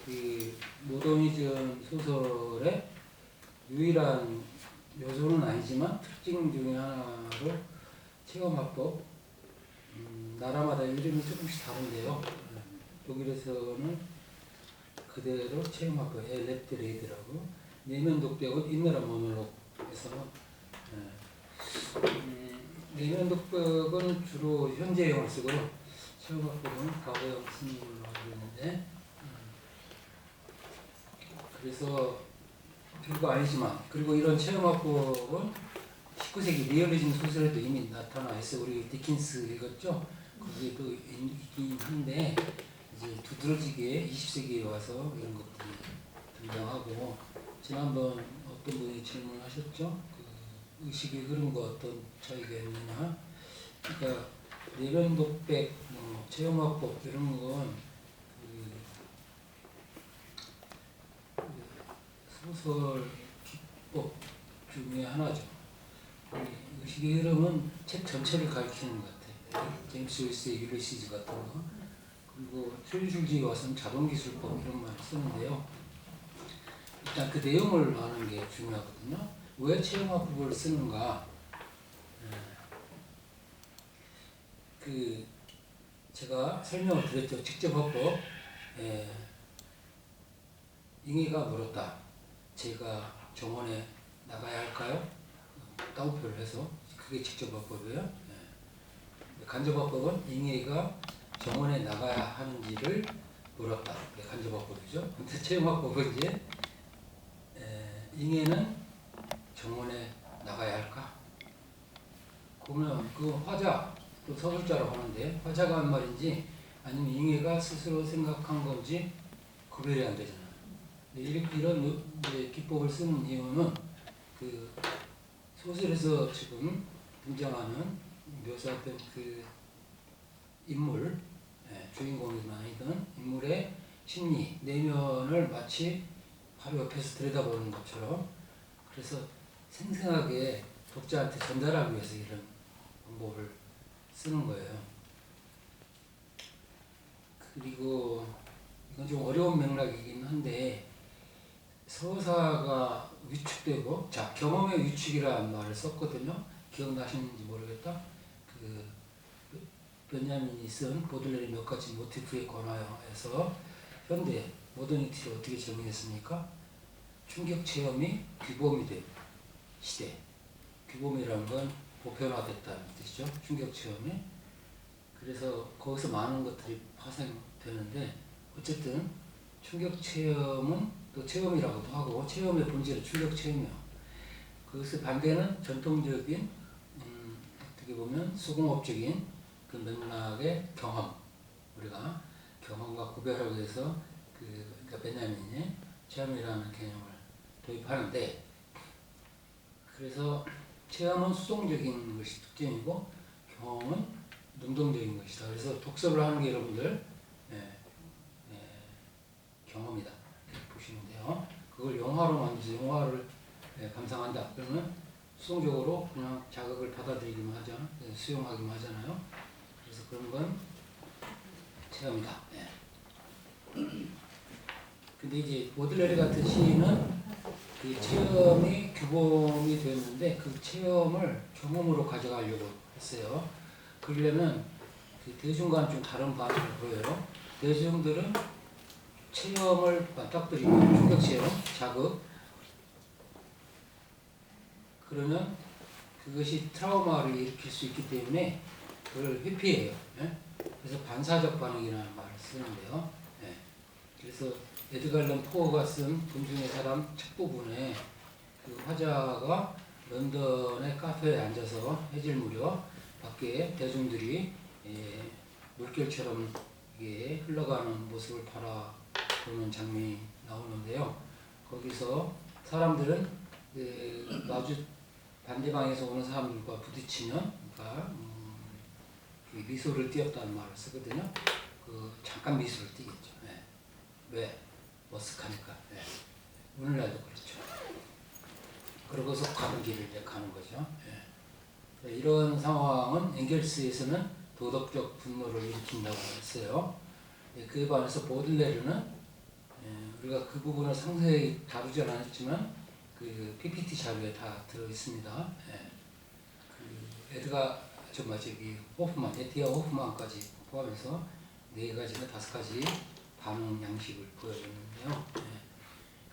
이 모더니즘 소설의 유일한 요소는 아니지만 특징 중에 하나로 체험화법, 나라마다 이름이 조금씩 다른데요. 독일에서는 그대로 체험화법, 엘레트레이드라고, 내면 독백은 인너라 모놀로그에서 내면 독백은 주로 현재형을 쓰고요. 체험화법은 과거형 쓰는 걸로 알고 있는데, 그래서 별거 아니지만, 그리고 이런 체험화법은 19세기 리얼리즘 소설에도 이미 나타나 있어. 우리 디킨스 읽었죠? 거기에도 있긴 한데 이제 두드러지게 20세기에 와서 이런 것들이 등장하고, 지난번 어떤 분이 질문하셨죠? 그 의식의 흐름과 어떤 차이가 있느냐? 그러니까 내면 독백, 체험화법 이런 건 소설 기법 중에 하나죠. 의식의 흐름은 책 전체를 가리키는 것 같아요. 제임스 조이스의 율리시즈 같은 거. 그리고 초유술지에 와서는 자동기술법 이런 말을 쓰는데요. 일단 그 내용을 아는 게 중요하거든요. 왜 체험화법을 쓰는가? 제가 설명을 드렸죠. 직접화법. 잉이가 물었다. 제가 정원에 나가야 할까요? 따옴표를 해서 그게 직접화법이에요. 간접화법은 잉이가 정원에 나가야 하는지를 물었다. 그게 간접화법이죠. 근데 체험화법은 이제 잉이는 정원에 나가야 할까? 그러면 그 화자, 또 서술자라고 하는데 화자가 한 말인지 아니면 잉이가 스스로 생각한 건지 구별이 안 되잖아요. 이런 기법을 쓰는 이유는 그 소설에서 지금 등장하는 묘사된 그 인물, 주인공이나 아니든 인물의 심리, 내면을 마치 바로 옆에서 들여다보는 것처럼, 그래서 생생하게 독자한테 전달하기 위해서 이런 방법을 쓰는 거예요. 그리고 이건 좀 어려운 맥락이긴 한데, 서사가 위축되고, 자, 경험의 위축이라는 말을 썼거든요. 기억나시는지 모르겠다. 그 베냐민이 쓴 보들레르의 몇 가지 모티프에 관하여서 현대 모더니티를 어떻게 정의했습니까? 충격 체험이 규범이 된 시대. 규범이라는 건 보편화됐다는 뜻이죠. 충격 체험이. 그래서 거기서 많은 것들이 파생되는데, 어쨌든 충격 체험은 또 체험이라고도 하고, 체험의 본질은 충격 체험이에요. 그것의 반대는 전통적인 어떻게 보면 수공업적인 그 맥락의 경험, 우리가 경험과 구별하기 위해서 그러니까 베냐민이 체험이라는 개념을 도입하는데, 그래서 체험은 수동적인 것이 특징이고 경험은 능동적인 것이다. 그래서 독서를 하는 게 여러분들 경험이다 이렇게 보시면 돼요. 그걸 영화로 만들어서 영화를 감상한다. 그러면 수동적으로 그냥 자극을 받아들이기만 하잖아요. 수용하기만 하잖아요. 그래서 그런 건 체험이다. 근데 이제 보들레르 같은 시인은 그 체험이 규범이 되었는데 그 체험을 경험으로 가져가려고 했어요. 그러려면 그 대중과는 좀 다른 반응을 보여요. 대중들은 체험을 맞닥뜨리고 충격 체험, 자극, 그러면 그것이 트라우마를 일으킬 수 있기 때문에 그걸 회피해요. 그래서 반사적 반응이라는 말을 쓰는데요. 그래서 에드가 앨런 포어가 쓴 군중의 사람 첫 부분에 그 화자가 런던의 카페에 앉아서 해질 무렵 밖에 대중들이 물결처럼 흘러가는 모습을 바라보는 장면이 나오는데요. 거기서 사람들은 마주 반대방에서 오는 사람들과 부딪히면, 그러니까 미소를 띄었다는 말을 쓰거든요. 잠깐 미소를 띄겠죠. 왜? 머쓱하니까. 오늘날도 그렇죠. 그러고서 가는 길을 이제 가는 거죠. 이런 상황은 엥겔스에서는 도덕적 분노를 일으킨다고 했어요. 그에 반해서 보들레르는 우리가 그 부분을 상세히 다루지 않았지만 그 PPT 자료에 다 들어 있습니다. 예. 그 에티아 호프만까지 포함해서 4가지나 5가지 반응 양식을 보여줬는데요. 예.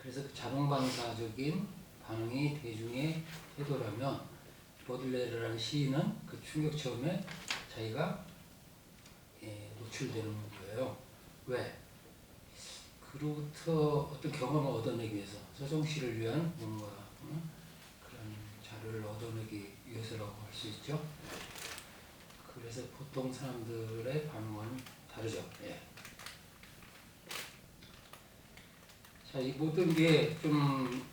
그래서 그 자동반사적인 반응이 대중의 태도라면 보들레르라는 시인은 그 충격 체험에 자기가 노출되는 거예요. 왜? 그로부터 어떤 경험을 얻어내기 위해서 서정시를 위한 뭔가 그런 자료를 얻어내기 위해서라고 할 수 있죠. 그래서 보통 사람들의 반응은 다르죠. 예. 자, 이 모든 게 좀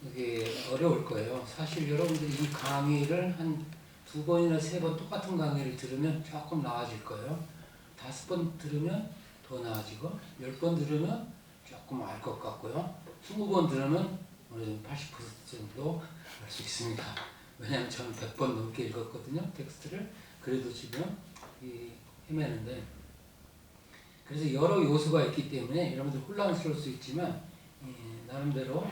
어려울 거예요. 사실 여러분들이 이 강의를 한 2번이나 3번 똑같은 강의를 들으면 조금 나아질 거예요. 5번 들으면 더 나아지고 10번 들으면 조금 알 것 같고요. 20번 들으면 어느 정도 80% 정도 알 수 있습니다. 왜냐하면 저는 100번 넘게 읽었거든요. 텍스트를. 그래도 지금 헤매는데 그래서 여러 요소가 있기 때문에 여러분들 혼란스러울 수 있지만 나름대로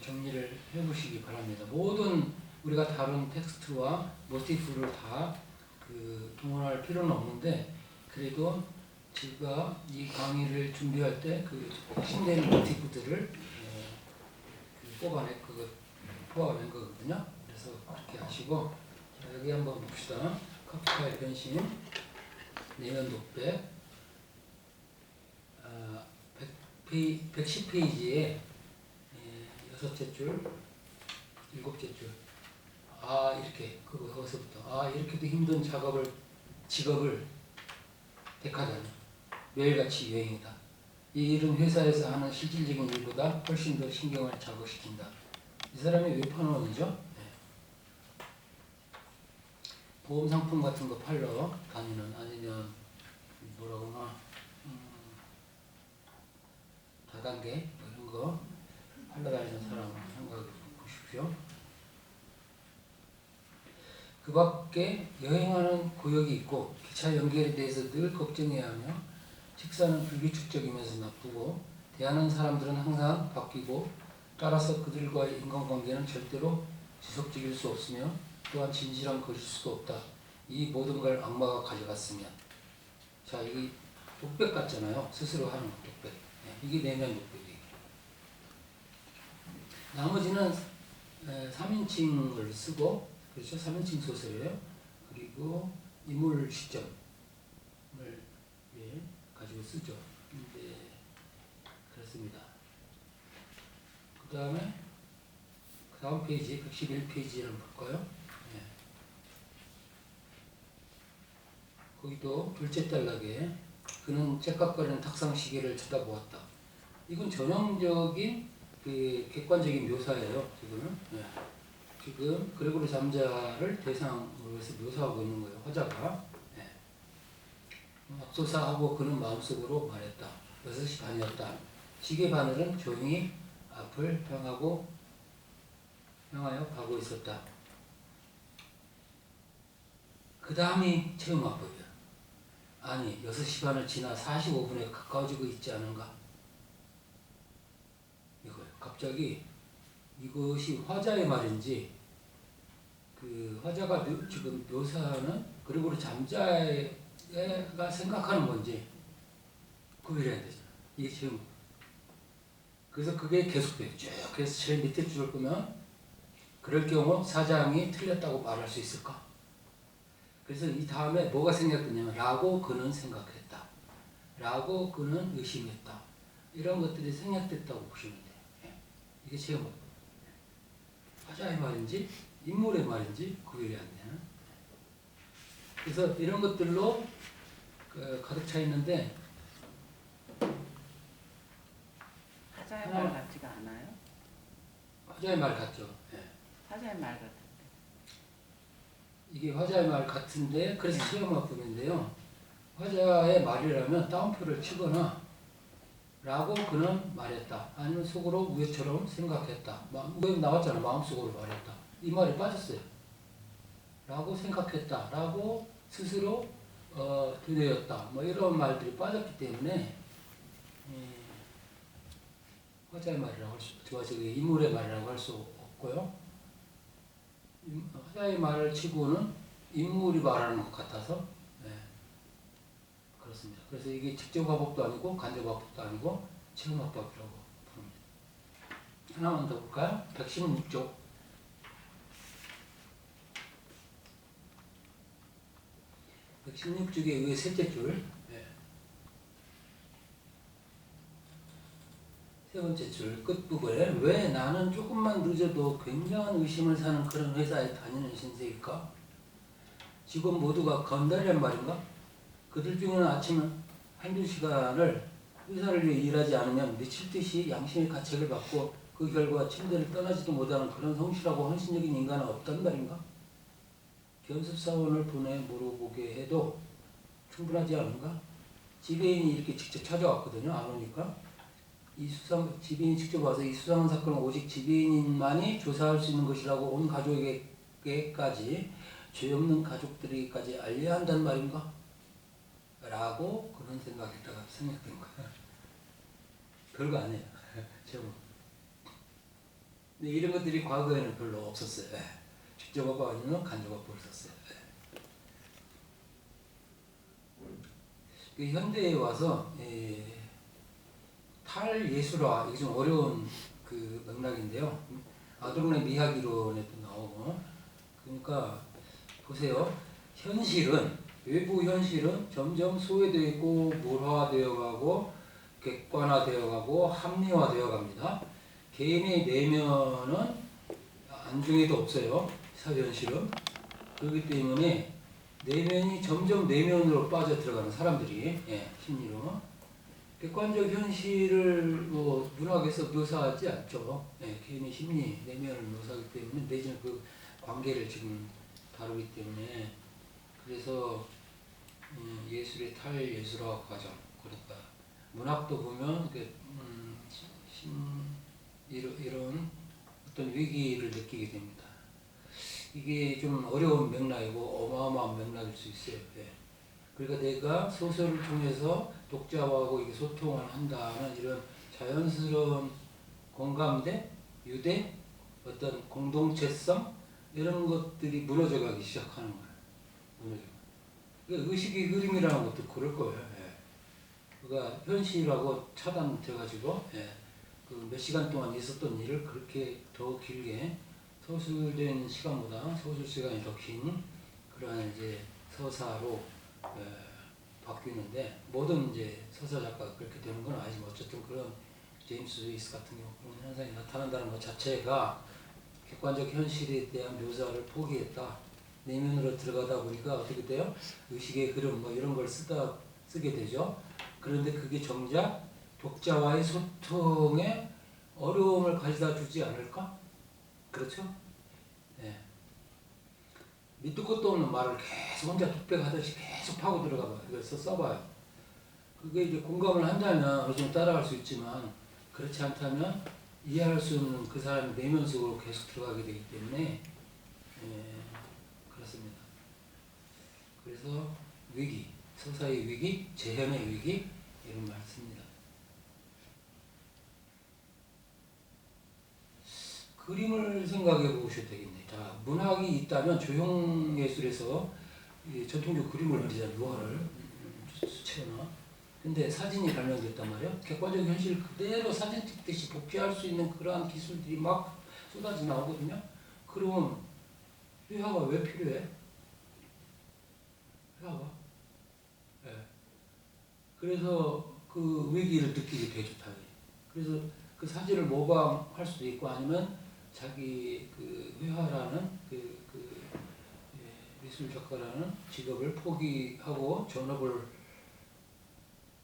정리를 해보시기 바랍니다. 모든 우리가 다룬 텍스트와 모티프를 다 동원할 필요는 없는데 그래도 제가 이 강의를 준비할 때 그 핵심되는 모티프들을 뽑아낸 거거든요. 그래서 그렇게 하시고 자, 여기 한번 봅시다. 카프카의 변신, 내면 독백 110페이지에 6째 줄, 7째 줄. 이렇게 거기서부터 이렇게도 힘든 직업을 택하다니 매일같이 유행이다. 이 일은 회사에서 하는 실질적인 일보다 훨씬 더 신경을 자극시킨다. 이 사람이 왜 파노원이죠? 네. 보험 상품 같은 거 팔러 다니는 아니면 뭐라고나 다단계 이런 거 팔러 다니는 사람 생각해 보십시오. 그 밖에 여행하는 구역이 있고 기차 연결에 대해서 늘 걱정해야 하며 식사는 불규칙적이면서 나쁘고 대하는 사람들은 항상 바뀌고 따라서 그들과의 인간관계는 절대로 지속적일 수 없으며 또한 진실한 것일 수도 없다. 이 모든 걸 악마가 가져갔으면 자 이게 독백 같잖아요. 스스로 하는 독백. 이게 내면 독백이에요. 나머지는 3인칭을 쓰고 그렇죠? 3인칭 소설이에요. 그리고 인물 시점을 가지고 쓰죠. 그렇습니다. 그 다음 페이지 111페이지를 볼까요? 거기도 둘째 단락에 그는 째깍거리는 탁상 시계를 쳐다보았다. 이건 전형적인 객관적인 묘사예요. 지금 그레고리 잠자를 대상으로 해서 묘사하고 있는 거예요. 화자가. 앞서사하고 그는 마음속으로 말했다. 6시 반이었다. 시계 바늘은 조용히 앞을 향하여 가고 있었다. 그 다음이 체험화법이야. 아니 6시 반을 지나 45분에 가까워지고 있지 않은가? 이거예요. 갑자기 이것이 화자의 말인지 화자가 지금 묘사하는 그리고 잠자가 생각하는 건지 구별해야 되잖아. 이게 지금 그래서 그게 계속돼요. 쭉 그래서 제일 밑에 줄을 보면 그럴 경우 사장이 틀렸다고 말할 수 있을까? 그래서 이 다음에 뭐가 생략되냐면 라고 그는 생각했다. 라고 그는 의심했다. 이런 것들이 생략됐다고 보시면 돼요. 이게 제목. 화자의 말인지 인물의 말인지 구별이 안 되는. 그래서 이런 것들로 가득 차 있는데 화자의 말 같지가 않아요? 화자의 말 같죠. 화자의 말 같은데. 이게 화자의 말 같은데 그래서 시험화품인데요. 화자의 말이라면 따옴표를 치거나 라고 그는 말했다. 아니면 속으로 우회처럼 생각했다. 우회 나왔잖아. 마음속으로 말했다. 이 말이 빠졌어요. 라고 생각했다. 라고 스스로 되뇌었다. 뭐 이런 말들이 빠졌기 때문에 화자의 말이라고 할 수, 저기 인물의 말이라고 할 수 없고요. 화자의 말을 치고는 인물이 말하는 것 같아서 예, 그렇습니다. 그래서 이게 직접 화법도 아니고 간접 화법도 아니고 체험 화법이라고 부릅니다. 하나만 더 볼까요? 116쪽. 116쪽의 위 셋째 줄. 예. 세 번째 줄 끝부분에 왜 나는 조금만 늦어도 굉장한 의심을 사는 그런 회사에 다니는 신세일까? 직원 모두가 건달이란 말인가? 그들 중에는 아침 한두 시간을 회사를 위해 일하지 않으면 미칠 듯이 양심의 가책을 받고 그 결과 침대를 떠나지도 못하는 그런 성실하고 헌신적인 인간은 없단 말인가? 견습사원을 보내 물어보게 해도 충분하지 않은가? 지배인이 이렇게 직접 찾아왔거든요. 안 오니까. 지배인이 직접 와서 이 수상한 사건은 오직 지배인만이 조사할 수 있는 것이라고 온 가족에게까지 죄 없는 가족들에게까지 알려야 한단 말인가? 라고 그런 생각했다가 생각된 거야. 별거 아니에요. 제목. 근데 이런 것들이 과거에는 별로 없었어요. 직접 화법 아니면 간접 화법을 썼어요. 현대에 와서 탈예술화, 이게 좀 어려운 그 맥락인데요. 아도르노의 미학이론에도 나오고, 그러니까 보세요. 현실은, 외부 현실은 점점 소외되어 있고 물화되어 가고 객관화되어 가고 합리화되어 갑니다. 개인의 내면은 안중에도 없어요. 사회 현실은. 그렇기 때문에 내면이 점점 내면으로 빠져 들어가는 사람들이 심리로 객관적 현실을 뭐 문학에서 묘사하지 않죠. 개인의 심리, 내면을 묘사하기 때문에 내지는 그 관계를 지금 다루기 때문에 그래서 예술의 탈예술화 과정 그러니까 문학도 보면 이런 어떤 위기를 느끼게 됩니다. 이게 좀 어려운 맥락이고 어마어마한 맥락일 수 있어요. 그러니까 내가 소설을 통해서 독자하고 이게 소통을 한다는 이런 자연스러운 공감대, 유대, 어떤 공동체성 이런 것들이 무너져가기 시작하는 거예요. 그러니까 의식의 흐름이라는 것도 그럴 거예요. 그러니까 현실하고 차단돼가지고 그 몇 시간 동안 있었던 일을 그렇게 더 길게 소술된 시간보다 소술 시간이 더 긴 그러한 이제 서사로 바뀌는데 모든 이제 서사 작가가 그렇게 되는 건 아니지만 어쨌든 그런 제임스 조이스 같은 경우 그런 현상이 나타난다는 것 자체가 객관적 현실에 대한 묘사를 포기했다. 내면으로 들어가다 보니까 어떻게 돼요? 의식의 흐름 뭐 이런 걸 쓰게 되죠. 그런데 그게 정작 독자와의 소통에 어려움을 가져다 주지 않을까? 그렇죠? 밑도 끝도 없는 말을 계속 혼자 독백하듯이 계속 파고 들어가봐요. 그래서 써봐요. 그게 이제 공감을 한다면 어느 정도 따라갈 수 있지만 그렇지 않다면 이해할 수 없는 그 사람의 내면 속으로 계속 들어가게 되기 때문에 그렇습니다. 그래서 위기, 서사의 위기, 재현의 위기 이런 말 씁니다. 그림을 생각해 보셔도 되겠네요. 자, 문학이 있다면 조형예술에서 전통적 그림을 그리잖아요. 유화를 수채나. 근데 사진이 발명됐단 말이에요. 객관적 현실 그대로 사진 찍듯이 복제할 수 있는 그러한 기술들이 막 쏟아져 나오거든요. 그러면 회화가 왜 필요해? 회화가. 그래서 그 위기를 느끼게 되죠, 당연히. 그래서 그 사진을 모방할 수도 있고 아니면 자기 그 회화라는 미술 작가라는 직업을 포기하고 전업을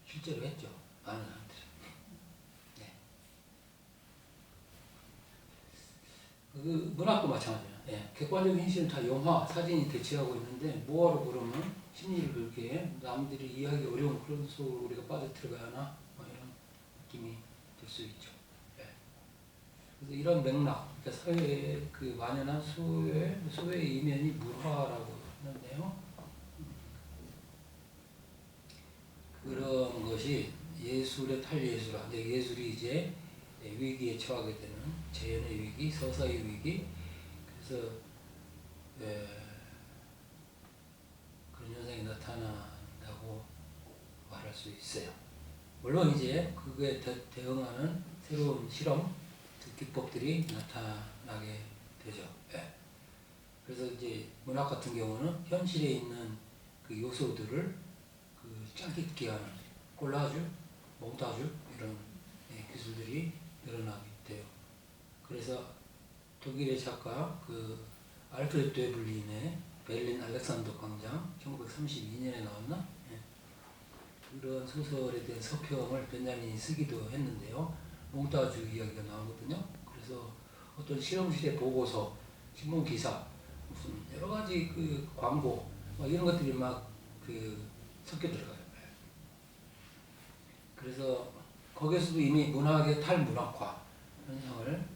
실제로 했죠. 많은 사람들이. 그 문학도 마찬가지예요. 객관적 현실은 다 영화, 사진이 대체하고 있는데 뭐하러 그러면 심리를 그렇게 남들이 이해하기 어려운 그런 속으로 우리가 빠져들어가야 하나 뭐 이런 느낌이 들 수 있죠. 그래서 이런 맥락, 그러니까 사회에 그 만연한 소외의 이면이 물화라고 하는데요. 그런 것이 예술의 탈예술화. 예술이 이제 위기에 처하게 되는 재현의 위기, 서사의 위기. 그래서 그런 현상이 나타난다고 말할 수 있어요. 물론 이제 그거에 대응하는 새로운 실험, 기법들이 나타나게 되죠. 예. 그래서 이제 문학 같은 경우는 현실에 있는 그 요소들을 그 짜깁기 하는 콜라주, 몽타주 이런 기술들이 늘어나게 돼요. 그래서 독일의 작가 그 알프레드 데블린의 베를린 알렉산더 광장 1932년에 나왔나? 예. 그런 소설에 대한 서평을 벤자민이 쓰기도 했는데요. 몽타주 이야기가 나오거든요. 그래서 어떤 실험실의 보고서, 신문 기사, 무슨 여러 가지 그 광고 이런 것들이 막 그 섞여 들어가요. 그래서 거기에서도 이미 문학의 탈문학화 현상을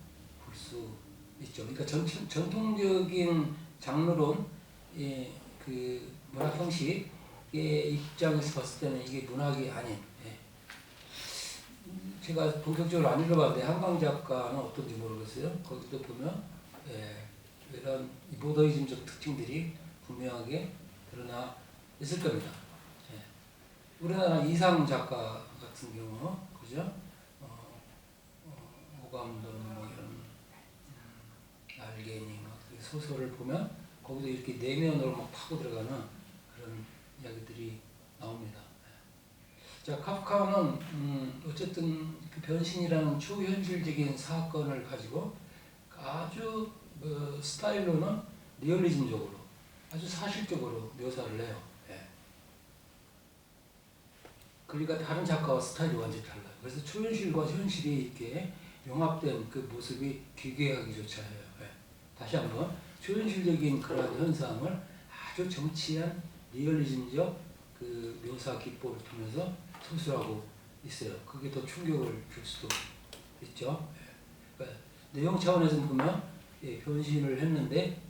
볼 수 있죠. 그러니까 전통적인 장르론, 그 문학 형식의 입장에서 봤을 때는 이게 문학이 아닌. 제가 본격적으로 안 읽어봤는데 한강 작가는 어떤지 모르겠어요. 거기도 보면 이런 모더니즘적 특징들이 분명하게 드러나 있을 겁니다. 우리나라 이상 작가 같은 경우, 그죠? 오감돈 뭐 이런 알게니 소설을 보면 거기도 이렇게 내면으로 막 파고 들어가는 그런 이야기들이 나옵니다. 자, 카프카는 어쨌든 그 변신이라는 초현실적인 사건을 가지고 아주 스타일로는 리얼리즘적으로 아주 사실적으로 묘사를 해요. 그러니까 다른 작가와 스타일이 완전히 달라요. 그래서 초현실과 현실이 이렇게 융합된 그 모습이 기괴하기조차 해요. 다시 한번 초현실적인 그런 현상을 아주 정치한 리얼리즘적 그 묘사 기법을 통해서 서술하고 있어요. 그게 더 충격을 줄 수도 있죠. 그러니까 내용 차원에서 보면 변신을 했는데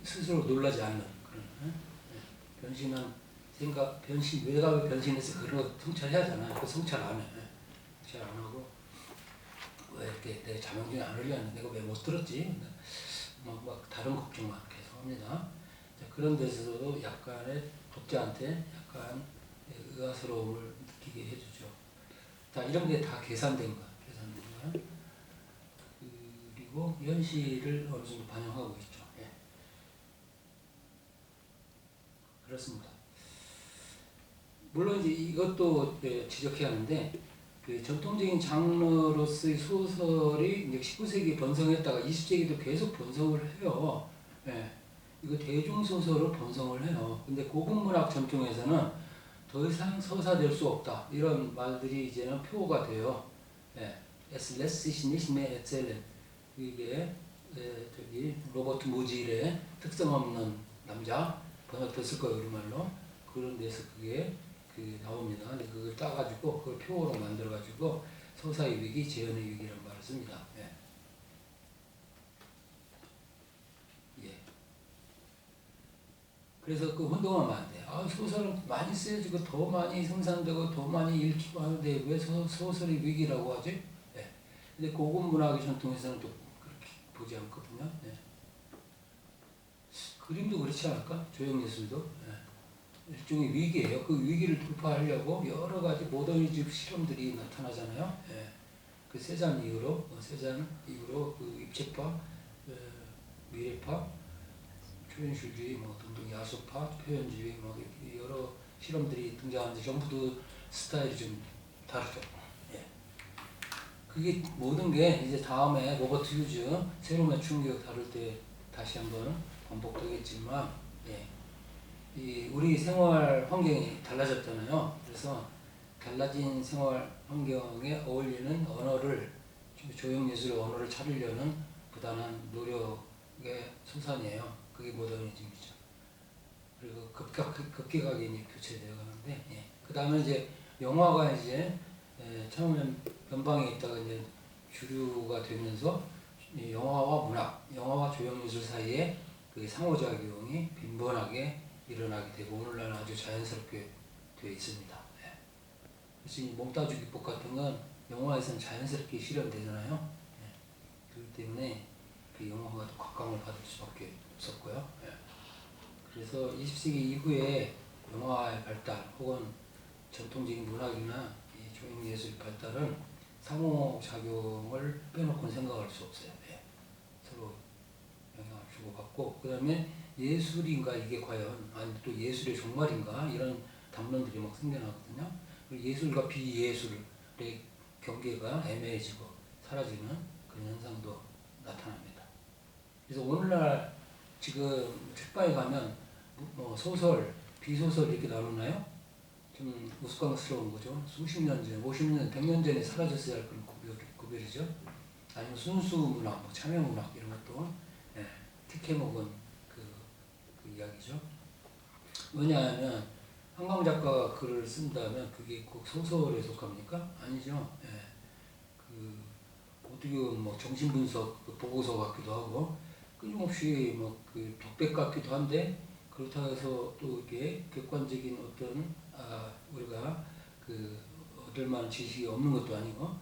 스스로 놀라지 않는 그런 변신 외곽에 변신해서 그런 거 성찰해야 하잖아요. 그 성찰 안 해. 성찰 안 하고 왜 이렇게 내 자명 중에 안 흘렸는데 내가 왜 못 들었지? 막 다른 걱정만 계속 합니다. 자, 그런 데서도 약간의 독자한테 약간 의아스러움을 느끼게 해주죠. 다 이런 게 다 계산된 거야. 계산된 거야. 그리고 현실을 어느 정도 반영하고 있죠. 그렇습니다. 물론 이제 이것도 지적해야 하는데 그 전통적인 장르로서의 소설이 이제 19세기에 번성했다가 20세기도 계속 번성을 해요. 이거 대중소설을 번성을 해요. 근데 고급문학 전통에서는 더 이상 서사될 수 없다. 이런 말들이 이제는 표어가 돼요. Es lässt sich nicht mehr erzählen. 이게 저기 로버트 무질의 특성 없는 남자 번역됐을 거예요, 우리말로. 그런 데서 그게 나옵니다. 근데 그걸 따가지고 그걸 표어로 만들어가지고 서사의 위기, 재현의 위기라는 말을 씁니다. 그래서 그 혼동하면 안 돼. 소설은 많이 쓰여지고 더 많이 생산되고 더 많이 읽히고 하는데 왜 소설의 위기라고 하지? 근데 고급 문학의 전통에서는 또 그렇게 보지 않거든요. 그림도 그렇지 않을까? 조형예술도. 일종의 위기예요. 그 위기를 돌파하려고 여러 가지 모더니즘 실험들이 나타나잖아요. 그 세잔 이후로 그 입체파, 미래파, 초현실주의 등등 야수파, 표현주의 여러 실험들이 등장하는데 전부 스타일이 좀 다르죠. 그게 모든 게 이제 다음에 로버트 휴즈 새로운 충격 다룰 때 다시 한번 반복되겠지만, 우리 생활 환경이 달라졌잖아요. 그래서 달라진 생활 환경에 어울리는 언어를 조형예술의 언어를 찾으려는 부단한 노력의 소산이에요. 그게 모더니즘이죠. 그리고 급격하게 이제 교체되어 가는데, 그 다음에 이제 영화가 이제 처음엔 변방에 있다가 이제 주류가 되면서 영화와 문학, 영화와 조형예술 사이에 그 상호작용이 빈번하게 일어나게 되고 오늘날은 아주 자연스럽게 되어 있습니다. 그래서 이 몽타주 기법 같은 건 영화에서는 자연스럽게 실현되잖아요. 예. 그렇기 때문에 그 영화가 또 각광을 받을 수밖에 없었고요. 예. 그래서 20세기 이후에 영화의 발달 혹은 전통적인 문학이나 이 조형예술 발달은 상호작용을 빼놓고는 생각할 수 없어요. 예. 서로 영향을 주고받고 그 다음에 예술인가 이게 과연 아니 또 예술의 종말인가 이런 담론들이 막 생겨나거든요. 그리고 예술과 비예술의 경계가 애매해지고 사라지는 그런 현상도 나타납니다. 그래서 오늘날 지금 책방에 가면 뭐 소설, 비소설 이렇게 나오나요? 좀 우스꽝스러운 거죠. 수십 년 전, 50년, 100년 전에 사라졌어야 할 그런 구별이죠. 아니면 순수 문학, 뭐 참여 문학 이런 것도 예, 특혜 먹은 그 이야기죠. 왜냐하면 한강 작가가 글을 쓴다면 그게 꼭 소설에 속합니까? 아니죠. 예. 그 어떻게 보면 뭐 정신분석 그 보고서 같기도 하고 끊임없이 뭐 그 독백 같기도 한데 그렇다고 해서 또 이렇게 객관적인 어떤 우리가 그 얻을 만한 지식이 없는 것도 아니고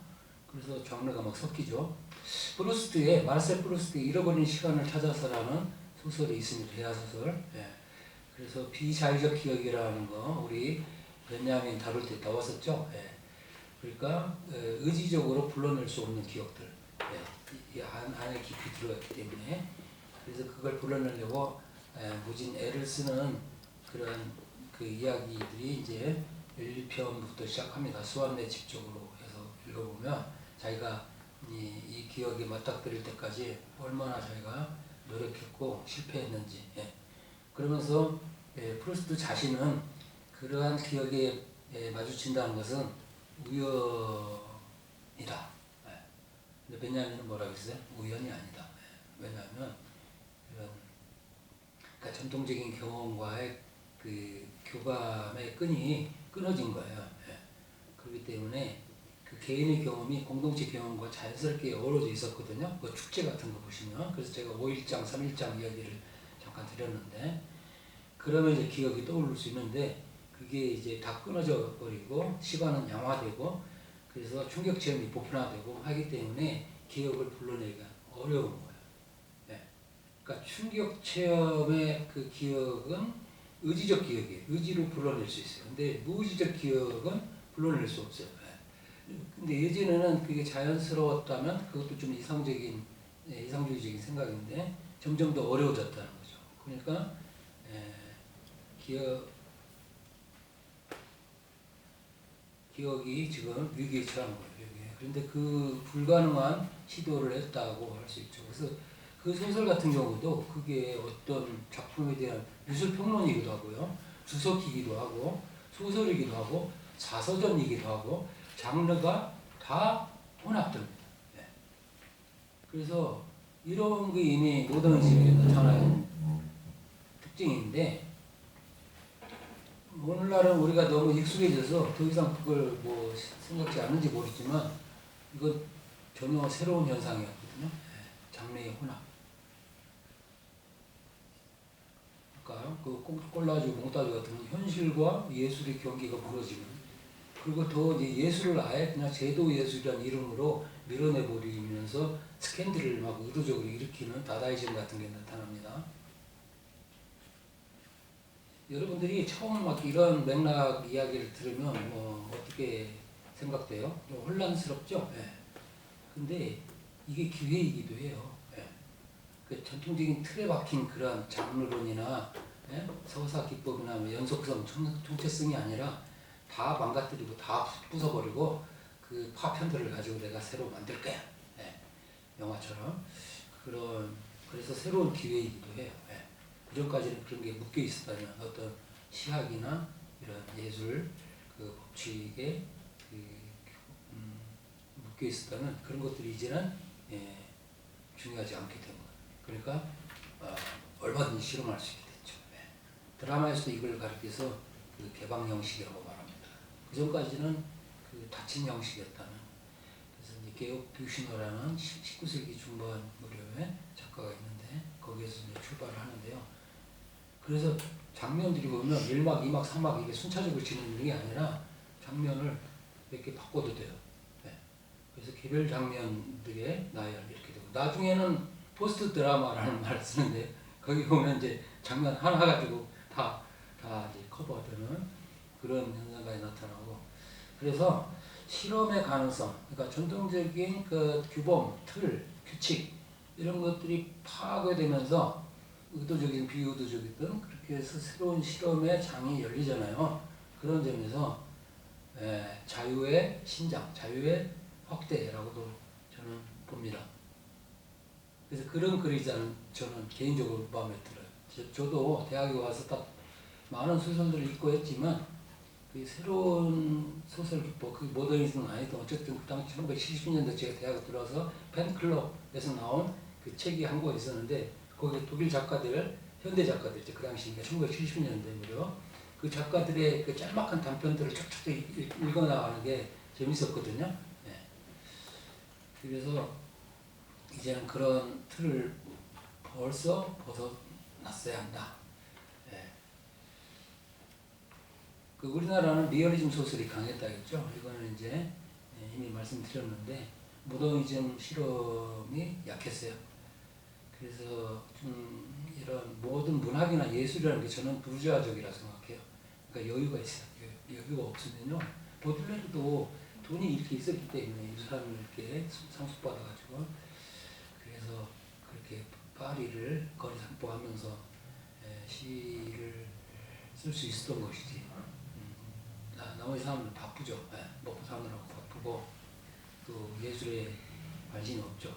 그래서 장르가 막 섞이죠. 프루스트의 마르셀 프루스트의 잃어버린 시간을 찾아서라는 소설이 있습니다. 대하 소설. 예. 그래서 비자의적 기억이라는 거 우리 베냐민 다룰 때 나왔었죠. 예. 그러니까 의지적으로 불러낼 수 없는 기억들, 예. 이 안에 깊이 들어있기 때문에 그래서 그걸 불러내려고 무진 애를 쓰는 그런 그 이야기들이 이제 1편부터 시작합니다. 수완내 집적으로 해서 읽어보면 자기가 이 기억에 맞닥뜨릴 때까지 얼마나 자기가 노력했고 실패했는지 그러면서 프루스트 자신은 그러한 기억에 마주친다는 것은 우연이다. 근데 베냐민은 뭐라고 했어요? 우연이 아니다. 왜냐하면 그러니까 전통적인 경험과의 그 교감의 끈이 끊어진 거예요. 그렇기 때문에 그 개인의 경험이 공동체 경험과 자연스럽게 어우러져 있었거든요. 그 축제 같은 거 보시면 그래서 제가 5일장, 3일장 이야기를 잠깐 드렸는데 그러면 이제 기억이 떠오를 수 있는데 그게 이제 다 끊어져 버리고 시간은 양화되고 그래서 충격 체험이 보편화되고 하기 때문에 기억을 불러내기가 어려운 거예요. 그러니까 충격 체험의 그 기억은 의지적 기억이에요. 의지로 불러낼 수 있어요. 근데 무의지적 기억은 불러낼 수 없어요. 근데 예전에는 그게 자연스러웠다면 그것도 좀 이상주의적인 생각인데 점점 더 어려워졌다는 거죠. 그러니까 기억이 지금 위기에 처한 거예요. 그런데 그 불가능한 시도를 했다고 할 수 있죠. 그래서 그 소설 같은 경우도 그게 어떤 작품에 대한 미술평론이기도 하고요. 주석이기도 하고 소설이기도 하고 자서전이기도 하고 장르가 다 혼합됩니다. 그래서 이런 게 이미 모더니즘에 나타나는 특징인데 오늘날은 우리가 너무 익숙해져서 더 이상 그걸 뭐 생각지 않는지 모르지만 이건 전혀 새로운 현상이었거든요. 장르의 혼합. 아까 그 꼴라주, 몽따주 같은 현실과 예술의 경계가 무너지는 그리고 더 이제 예술을 아예 그냥 제도 예술이라는 이름으로 밀어내버리면서 스캔들을 막 의도적으로 일으키는 다다이즘 같은 게 나타납니다. 여러분들이 처음 막 이런 맥락 이야기를 들으면 뭐 어떻게 생각돼요? 좀 혼란스럽죠? 근데 이게 기회이기도 해요. 그 전통적인 틀에 박힌 그런 장르론이나 서사 기법이나 뭐 연속성, 총체성이 아니라 다 망가뜨리고 다 부숴버리고 그 파편들을 가지고 내가 새로 만들 거야. 영화처럼. 그래서 새로운 기회이기도 해요. 그전까지는 그런 게 묶여 있었다면 어떤 시학이나 이런 예술 그 법칙에 묶여 있었다면 그런 것들이 이제는 중요하지 않게 된 거예요. 그러니까 얼마든지 실험할 수 있게 됐죠. 드라마에서도 이걸 가리켜서 그 개방 형식이라고 말합니다. 그 전까지는 그 닫힌 형식이었다면 그래서 이제 게오 뷰시너라는 19세기 중반 무렵에 작가가 있는데 거기에서 이제 출발을 하는데요. 그래서 장면들이 보면 1막, 2막, 3막 이게 순차적으로 진행되는 게 아니라 장면을 몇 개 바꿔도 돼요. 그래서 개별 장면들의 나열 이렇게 되고 나중에는 포스트 드라마라는 말을 쓰는데 거기 보면 이제 장면 하나 가지고 다 이제 커버되는 그런 현상까지 나타나고 그래서 실험의 가능성 그러니까 전통적인 그 규범, 틀, 규칙 이런 것들이 파괴되면서 의도적인 비의도적이든 그렇게 해서 새로운 실험의 장이 열리잖아요. 그런 점에서 자유의 신장, 자유의 확대라고도 저는 봅니다. 그래서 그런 글이 저는 개인적으로 마음에 들어요. 저도 대학에 와서 딱 많은 소설들을 읽고 했지만 그 새로운 소설 기법, 그 모더니즘은 아니든 어쨌든 그 당시 1970년대 제가 대학에 들어와서 팬클럽에서 나온 그 책이 한 권 있었는데 거기 독일 작가들, 현대 작가들, 그 당시 1970년대 무려 그 작가들의 그 짤막한 단편들을 쫙쫙 읽어나가는 게 재밌었거든요. 네. 그래서 이제는 그런 틀을 벌써 벗어났어야 한다. 예. 그 우리나라는 리얼리즘 소설이 강했다겠죠. 이거는 이제 이미 말씀드렸는데 모더니즘 실험이 약했어요. 그래서 좀 이런 모든 문학이나 예술이라는 게 저는 부르주아적이라 생각해요. 그러니까 여유가 있어요. 여유가 없으면요. 보들레르도 돈이 이렇게 있었기 때문에 이 사람을 이렇게 상속받아가지고 그래서 그렇게 파리를 거리散歩하면서 시를 쓸 수 있었던 것이지. 나머지 사람들은 바쁘죠. 먹고 사느라고 바쁘고 또 예술에 관심이 없죠.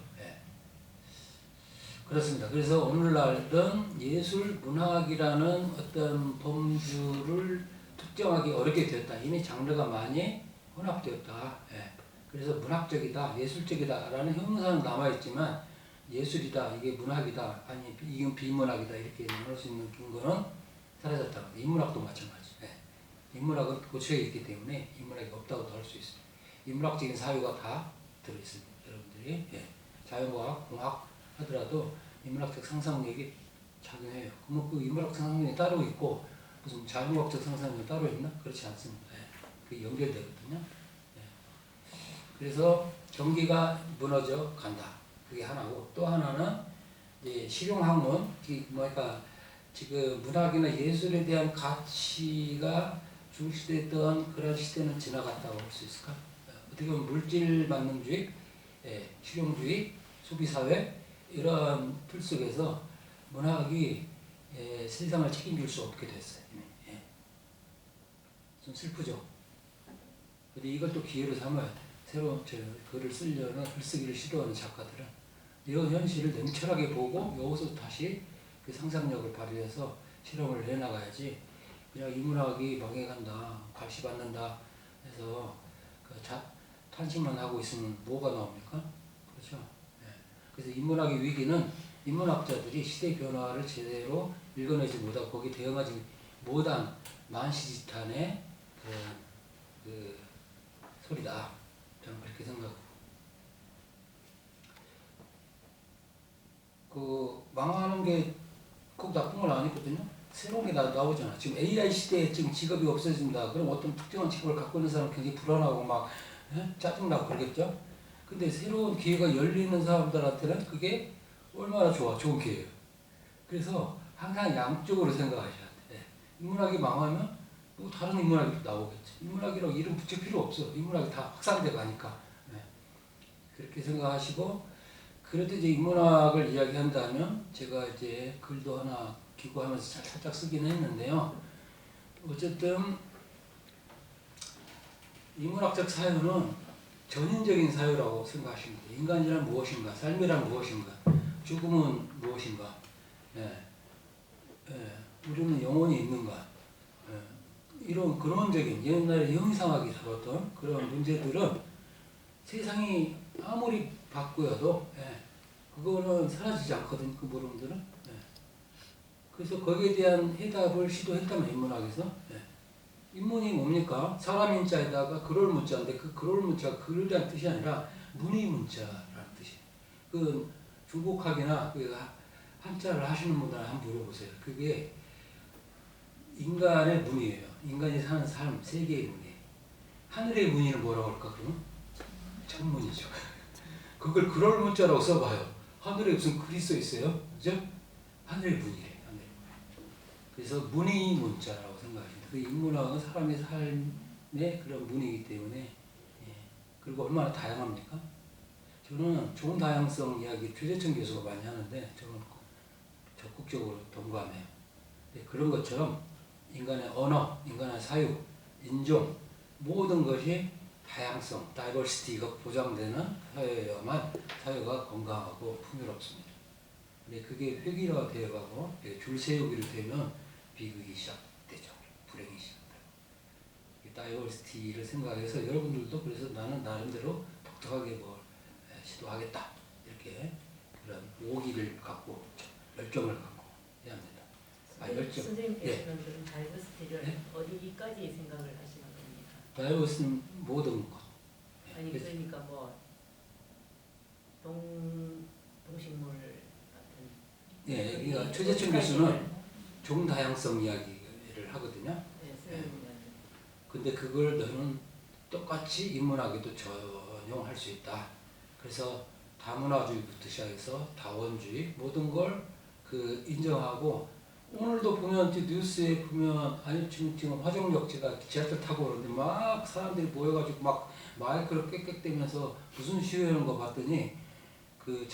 그렇습니다. 그래서 오늘날은 예술, 문학이라는 어떤 범주를 특정하기 어렵게 되었다. 이미 장르가 많이 혼합되었다. 그래서 문학적이다, 예술적이다라는 형상은 남아있지만 예술이다, 이게 문학이다, 아니 이건 비문학이다 이렇게 나눌 수 있는 근거는 사라졌다. 인문학도 마찬가지. 인문학은 고쳐져 있기 때문에 인문학이 없다고도 할 수 있습니다. 인문학적인 사유가 다 들어있습니다. 여러분들이 자연과학, 공학 하더라도 인문학적 상상력이 작용해요. 그럼 그 인문학 상상력이 따로 있고 무슨 자연과학적 상상력이 따로 있나? 그렇지 않습니다. 그게 연결되거든요. 그래서 경기가 무너져 간다. 그게 하나고 또 하나는 이제 실용학문, 뭐랄까 지금 문학이나 예술에 대한 가치가 중시됐던 그런 시대는 지나갔다고 볼 수 있을까? 어떻게 보면 물질 만능주의, 실용주의, 소비사회 이런 틀 속에서 문학이 세상을 책임질 수 없게 됐어요. 좀 슬프죠. 근데 이걸 또 기회로 삼아야 돼. 새로운 글을 쓰려는 글쓰기를 시도하는 작가들은 이런 현실을 냉철하게 보고 여기서 다시 그 상상력을 발휘해서 실험을 해나가야지 그냥 인문학이 망해간다, 갈시받는다 해서 그 탄식만 하고 있으면 뭐가 나옵니까? 그렇죠? 그래서 인문학의 위기는 인문학자들이 시대 변화를 제대로 읽어내지 못하고 거기에 대응하지 못한 만시지탄의 그 소리다. 저는 그렇게 생각합니다. 그 망하는 게 꼭 나쁜 건 아니거든요. 새로운 게 나오잖아. 지금 AI 시대에 지금 직업이 없어진다. 그럼 어떤 특정한 직업을 갖고 있는 사람은 굉장히 불안하고 막 짜증나고 그러겠죠. 근데 새로운 기회가 열리는 사람들한테는 그게 얼마나 좋은 기회예요. 그래서 항상 양쪽으로 생각하셔야 돼. 인문학이 망하면 뭐 다른 인문학이 나오겠지. 인문학이라고 이름 붙일 필요 없어. 인문학이 다 확산돼 가니까. 그렇게 생각하시고 그래도 이제 인문학을 이야기한다면 제가 이제 글도 하나 기고하면서 살짝 쓰긴 했는데요. 어쨌든 인문학적 사유는 전인적인 사유라고 생각하시면 돼요. 인간이란 무엇인가, 삶이란 무엇인가, 죽음은 무엇인가, 우리는 영혼이 있는가, 이런 근원적인 옛날에 형이상하게 다뤘던 그런 문제들은 세상이 아무리 바꾸어도 그거는 사라지지 않거든요. 그 물음들은. 그래서 거기에 대한 해답을 시도했다면 인문학에서 인문이 뭡니까? 사람 인자에다가 그럴 문자인데 그 그럴 문자가 글이라는 뜻이 아니라 문의 문자라는 뜻이에요. 그 중국학이나 그 한자를 하시는 분들 한번 물어보세요. 그게 인간의 문이에요. 인간이 사는 삶, 세계의 문이에요. 하늘의 문의는 뭐라고 할까 그러면? 천문이죠. 그걸 그럴 문자라고 써봐요. 하늘에 무슨 글이 써 있어요? 그죠? 하늘의 문이래. 하늘. 그래서 문이 문자라고 생각하십니다. 그 인문학은 사람의 삶의 그런 문이기 때문에 예. 그리고 얼마나 다양합니까? 저는 좋은 다양성 이야기 최재천 교수가 많이 하는데 저는 적극적으로 동감해요. 그런 것처럼 인간의 언어, 인간의 사유, 인종 모든 것이 다양성, 다이버시티가 보장되는 사회여야만 사회가 건강하고 풍요롭습니다. 근데 그게 획일화가 되어가고 줄 세우기로 되면 비극이 시작되죠. 불행이 시작돼요. 다이버시티를 생각해서 여러분들도 그래서 나는 나름대로 독특하게 뭘 시도하겠다 이렇게 그런 오기를 갖고 열정을 갖고 해야 합니다. 열정. 선생님께서는 그런 다이버시티를 어디까지 생각을 하시는 겁니까? 다이버시티는 모든 것. 아니 그러니까 뭐 동식물 같은. 예, 그러니까 최재천 교수는 종다양성 이야기를 하거든요. 네, 선생님은. 근데 그걸 너는 똑같이 인문학에도 전용할 수 있다. 그래서 다문화주의부터 시작해서 다원주의 모든 걸 인정하고 오늘도 보면 뉴스에 보면 아니 지금 화정역 제가 지하철 타고 오는데 막 사람들이 모여가지고 막 마이크를 꽥꽥대면서 무슨 시위하는 거 봤더니 그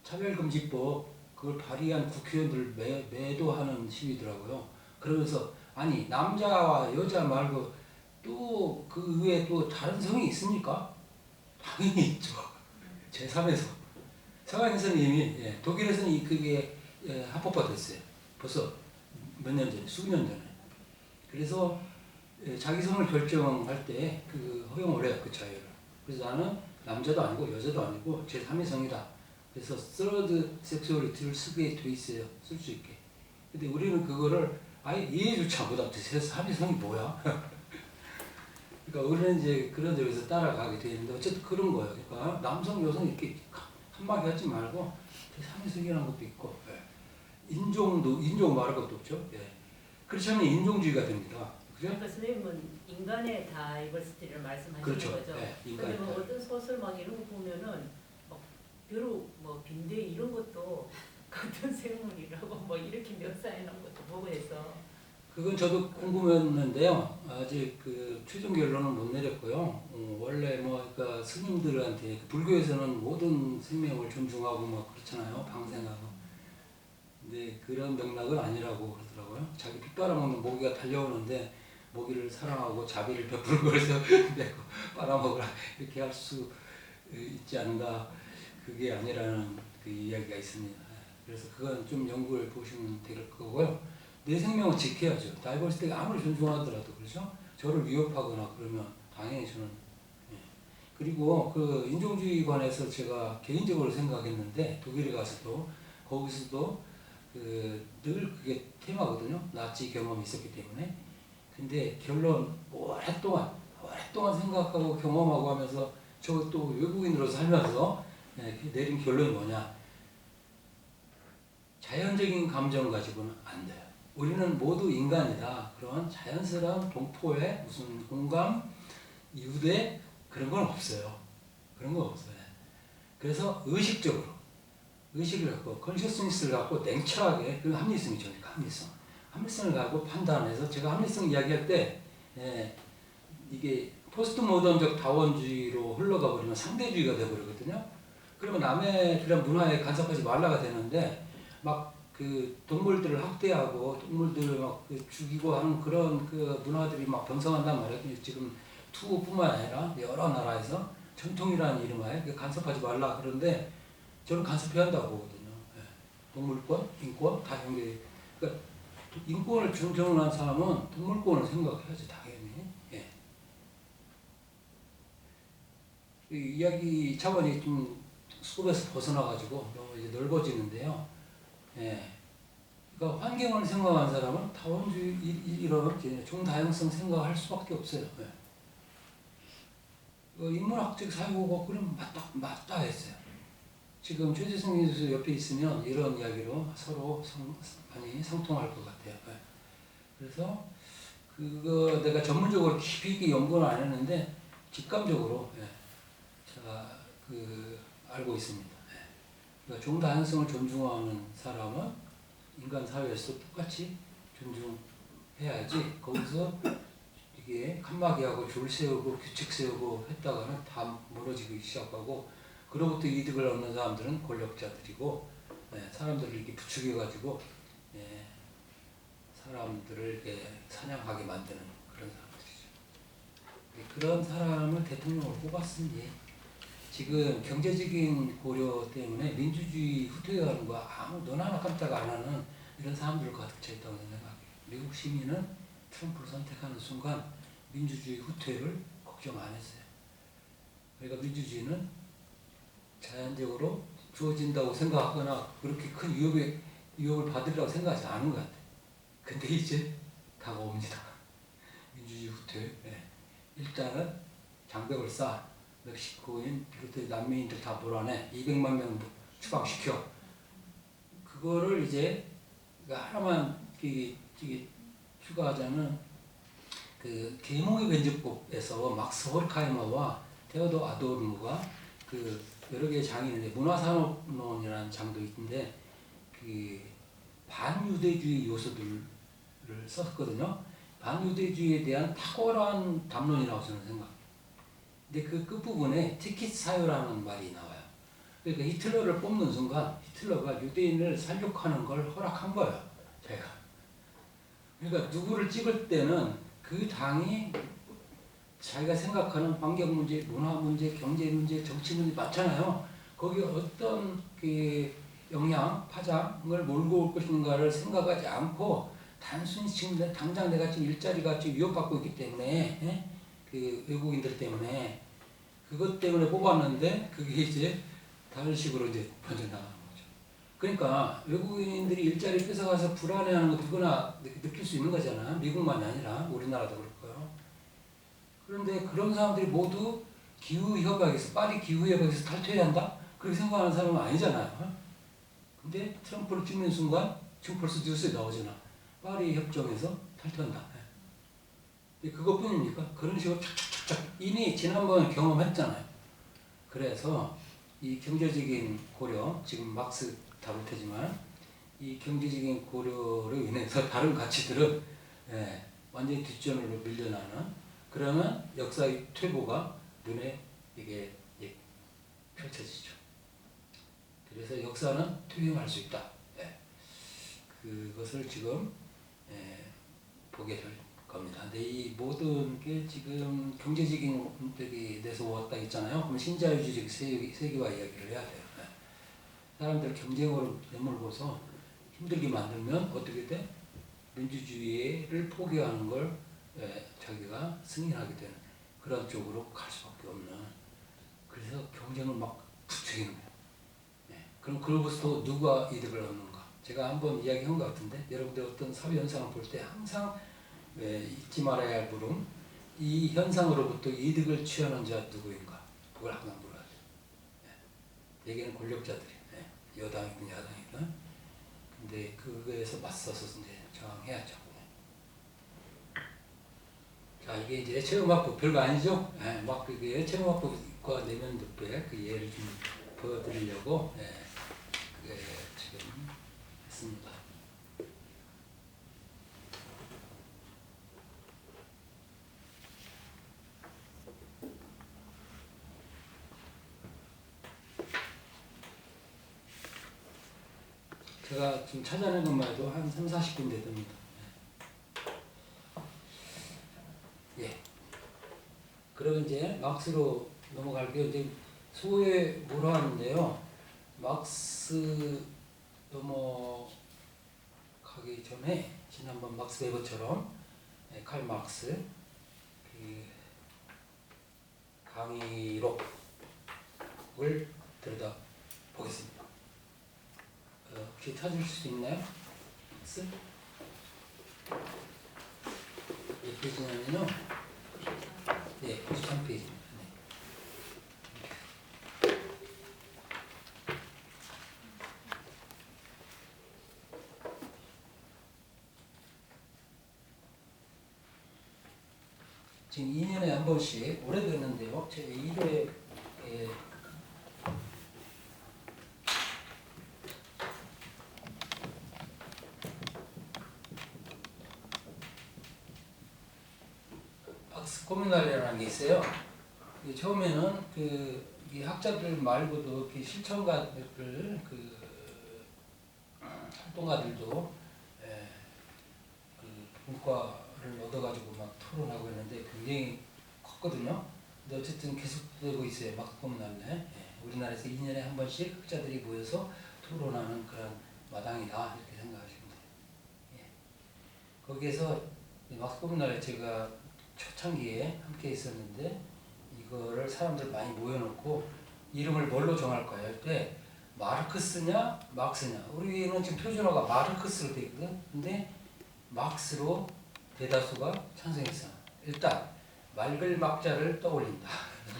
차별금지법 그걸 발의한 국회의원들 매도하는 시위더라고요. 그러면서 아니 남자와 여자 말고 또 그 외에 또 다른 성이 있습니까? 당연히 있죠. 제3에서 서강에서는 이미 독일에서는 그게 합법화됐어요. 벌써 몇 년 전에, 수년 전에. 그래서 자기 성을 결정할 때 허용을 해요, 그 자유를. 그래서 나는 남자도 아니고 여자도 아니고 제3의 성이다. 그래서 서드 섹슈얼리티를 쓰게 돼 있어요. 쓸 수 있게. 근데 우리는 그거를 아예 이해조차 못하고 제3의 성이 뭐야? 그러니까 우리는 이제 그런 점에서 따라가게 되는데 어쨌든 그런 거예요. 그러니까 남성, 여성 이렇게 한마디 하지 말고 제3의 성이라는 것도 있고 인종 말할 것도 없죠. 예. 그렇지 않으면 인종주의가 됩니다. 그죠? 그러니까 선생님은 인간의 다이버시티를 말씀하시는 그렇죠. 거죠. 네, 근데 뭐 어떤 소설 막 이런 거 보면은 막 벼룩, 뭐 빈대 이런 것도 같은 생물이라고 뭐 이렇게 묘사해 놓은 것도 보고 해서 그건 저도 궁금했는데요. 아직 최종 결론은 못 내렸고요. 원래 그러니까 스님들한테 불교에서는 모든 생명을 존중하고 뭐 그렇잖아요. 방생하고. 근데 그런 맥락은 아니라고 그러더라고요. 자기 피 빨아먹는 모기가 달려오는데 모기를 사랑하고 자비를 베풀고 그래서 내가 빨아먹으라 이렇게 할 수 있지 않나. 그게 아니라는 그 이야기가 있습니다. 그래서 그건 좀 연구해 보시면 될 거고요. 내 생명을 지켜야죠. 다이버시티가 아무리 존중하더라도 그렇죠. 저를 위협하거나 그러면 당연히 저는 그리고 인종주의 관해서 제가 개인적으로 생각했는데 독일에 가서도 거기서도 늘 그게 테마거든요. 나치 경험이 있었기 때문에. 근데 결론 오랫동안 생각하고 경험하고 하면서 저 또 외국인으로 살면서 내린 결론이 뭐냐. 자연적인 감정 가지고는 안 돼요. 우리는 모두 인간이다. 그런 자연스러운 동포의 무슨 공감, 유대 그런 건 없어요. 그런 건 없어요. 그래서 의식을 갖고 컨셔스니스를 갖고 냉철하게 그 합리성이죠. 합리성을 갖고 판단해서 제가 합리성 이야기할 때 이게 포스트 모던적 다원주의로 흘러가 버리면 상대주의가 돼 버리거든요. 그러면 남의 그런 문화에 간섭하지 말라가 되는데 막 동물들을 학대하고 동물들을 막 죽이고 하는 그런 문화들이 막 번성한단 말이에요. 지금 투구뿐만 아니라 여러 나라에서 전통이라는 이름하에 간섭하지 말라 그러는데 저는 간섭해야 한다고 보거든요. 동물권, 인권 다 연결이. 그러니까 인권을 존중하는 사람은 동물권을 생각해야지 당연히. 이 이야기 차원이 좀 수급에서 벗어나가지고 너무 이제 넓어지는데요. 그러니까 환경을 생각하는 사람은 다원주의 이런 종다양성 생각할 수밖에 없어요. 인문학적 사유고 그럼 맞다 했어요. 지금 최재성 교수 옆에 있으면 이런 이야기로 서로 많이 상통할 것 같아요. 그래서 내가 전문적으로 깊이 있게 연구는 안 했는데 직감적으로 알고 있습니다. 그러니까 종다양성을 존중하는 사람은 인간 사회에서 똑같이 존중해야지 거기서 이게 칸막이하고 줄 세우고 규칙 세우고 했다가는 다 무너지기 시작하고 그로부터 이득을 얻는 사람들은 권력자들이고 사람들을 이렇게 부추겨가지고 사람들을 이렇게 사냥하게 만드는 그런 사람들이죠. 그런 사람을 대통령으로 뽑았으니 지금 경제적인 고려 때문에 민주주의 후퇴하는 거 아무 눈 하나 깜짝 안 하는 이런 사람들 가득 차 있다고 생각해요. 미국 시민은 트럼프를 선택하는 순간 민주주의 후퇴를 걱정 안 했어요. 그러니까 민주주의는 자연적으로 주어진다고 생각하거나 그렇게 큰 위협을 받으리라고 생각하지 않은 것 같아요. 근데 이제 다가옵니다. 민주주의 후퇴. 일단은 장벽을 쌓아 멕시코인 비롯해 난민들 다 몰아내 200만 명 추방시켜. 그거를 이제 하나만 추가하자면 그 계몽의 변제법에서 막스 호르카이머와 테오도 아도르노가 그 여러 개의 장이 있는데 문화산업론이라는 장도 있는데 그 반유대주의 요소들을 썼거든요. 반유대주의에 대한 탁월한 담론이라고 저는 생각합니다. 근데 그 끝부분에 티켓 사유라는 말이 나와요. 그러니까 히틀러를 뽑는 순간 히틀러가 유대인을 살육하는 걸 허락한 거예요. 제가. 그러니까 누구를 찍을 때는 그 당이 자기가 생각하는 환경 문제, 문화 문제, 경제 문제, 정치 문제 많잖아요. 거기에 어떤 그 영향, 파장을 몰고 올 것인가를 생각하지 않고 단순히 지금 당장 내가 지금 일자리가 지금 위협받고 있기 때문에 그 외국인들 때문에 그것 때문에 뽑았는데 그게 이제 다른 식으로 이제 번져나가는 거죠. 그러니까 외국인들이 일자리 뺏어가서 불안해하는 거 누구나 느낄 수 있는 거잖아. 미국만이 아니라 우리나라도 그럴 거예요. 그런데 그런 사람들이 모두 기후협약에서 파리 기후협약에서 탈퇴해야 한다? 그렇게 생각하는 사람은 아니잖아요. 근데 트럼프를 찍는 순간 지금 벌써 뉴스에 나오잖아. 파리 협정에서 탈퇴한다. 그것뿐입니까? 그런 식으로 착착착착 이미 지난번 경험했잖아요. 그래서 이 경제적인 고려, 지금 막스 다룰 테지만 이 경제적인 고려로 인해서 다른 가치들은 완전히 뒷전으로 밀려나는 그러면 역사의 퇴보가 눈에 이게 펼쳐지죠. 그래서 역사는 퇴행할 수 있다. 그것을 지금 보게 될 겁니다. 근데 이 모든 게 지금 경제적인 문제에 대해서 왔다 있잖아요. 그럼 신자유주의적 세계화 이야기를 해야 돼요. 사람들 경쟁으로 내몰고서 힘들게 만들면 어떻게 돼? 민주주의를 포기하는 걸 자기가 승인하게 되는 그런 쪽으로 갈 수밖에 없는. 그래서 경쟁을 막 부추기는 거예요. 그럼 그로부터 누가 이득을 얻는가? 제가 한번 이야기한 것 같은데 여러분들 어떤 사회 현상을 볼 때 항상 잊지 말아야 할 부분 이 현상으로부터 이득을 취하는 자 누구인가? 그걸 항상 물어야 돼요. 대개는 권력자들이 여당이든 야당이든 근데 그거에서 맞서서 이제 저항해야죠. 자 이게 이제 체험학부 별거 아니죠? 막 그게 체험학부과 내면도표에 그 예를 좀 보여드리려고 그게 지금 했습니다. 제가 지금 찾아낸 것만 해도 한 30-40군데 됩니다. 그러면 이제 막스로 넘어갈게요. 이제 소에 뭐라 하는데요. 막스 넘어가기 전에 지난번 막스 웨버처럼 칼 막스 그 강의록을 들여다 보겠습니다. 혹시 찾을 수 있나요? 막스? 몇 페이지냐면요. 93페이지입니다. 지금 2년에 한 번씩 오래됐는데요. 제 1회 박스 코미날이라는 게 있어요. 이게 처음에는 이 학자들 말고도 실천가들 활동가들도 문과를 얻어가지고 막 토론하고 있는데 굉장히 컸거든요. 근데 어쨌든 계속되고 있어요. 막 코미날에 우리나라에서 2년에 한 번씩 학자들이 모여서 토론하는 그런 마당이다 이렇게 생각하시면 돼요. 거기에서 막스코미날에 제가 초창기에 함께 있었는데 이거를 사람들 많이 모여놓고 이름을 뭘로 정할까요? 할 때 마르크스냐 막스냐 우리는 지금 표준어가 마르크스로 되어 있거든. 근데 막스로 대다수가 찬성했어. 일단 맑을 막자를 떠올린다.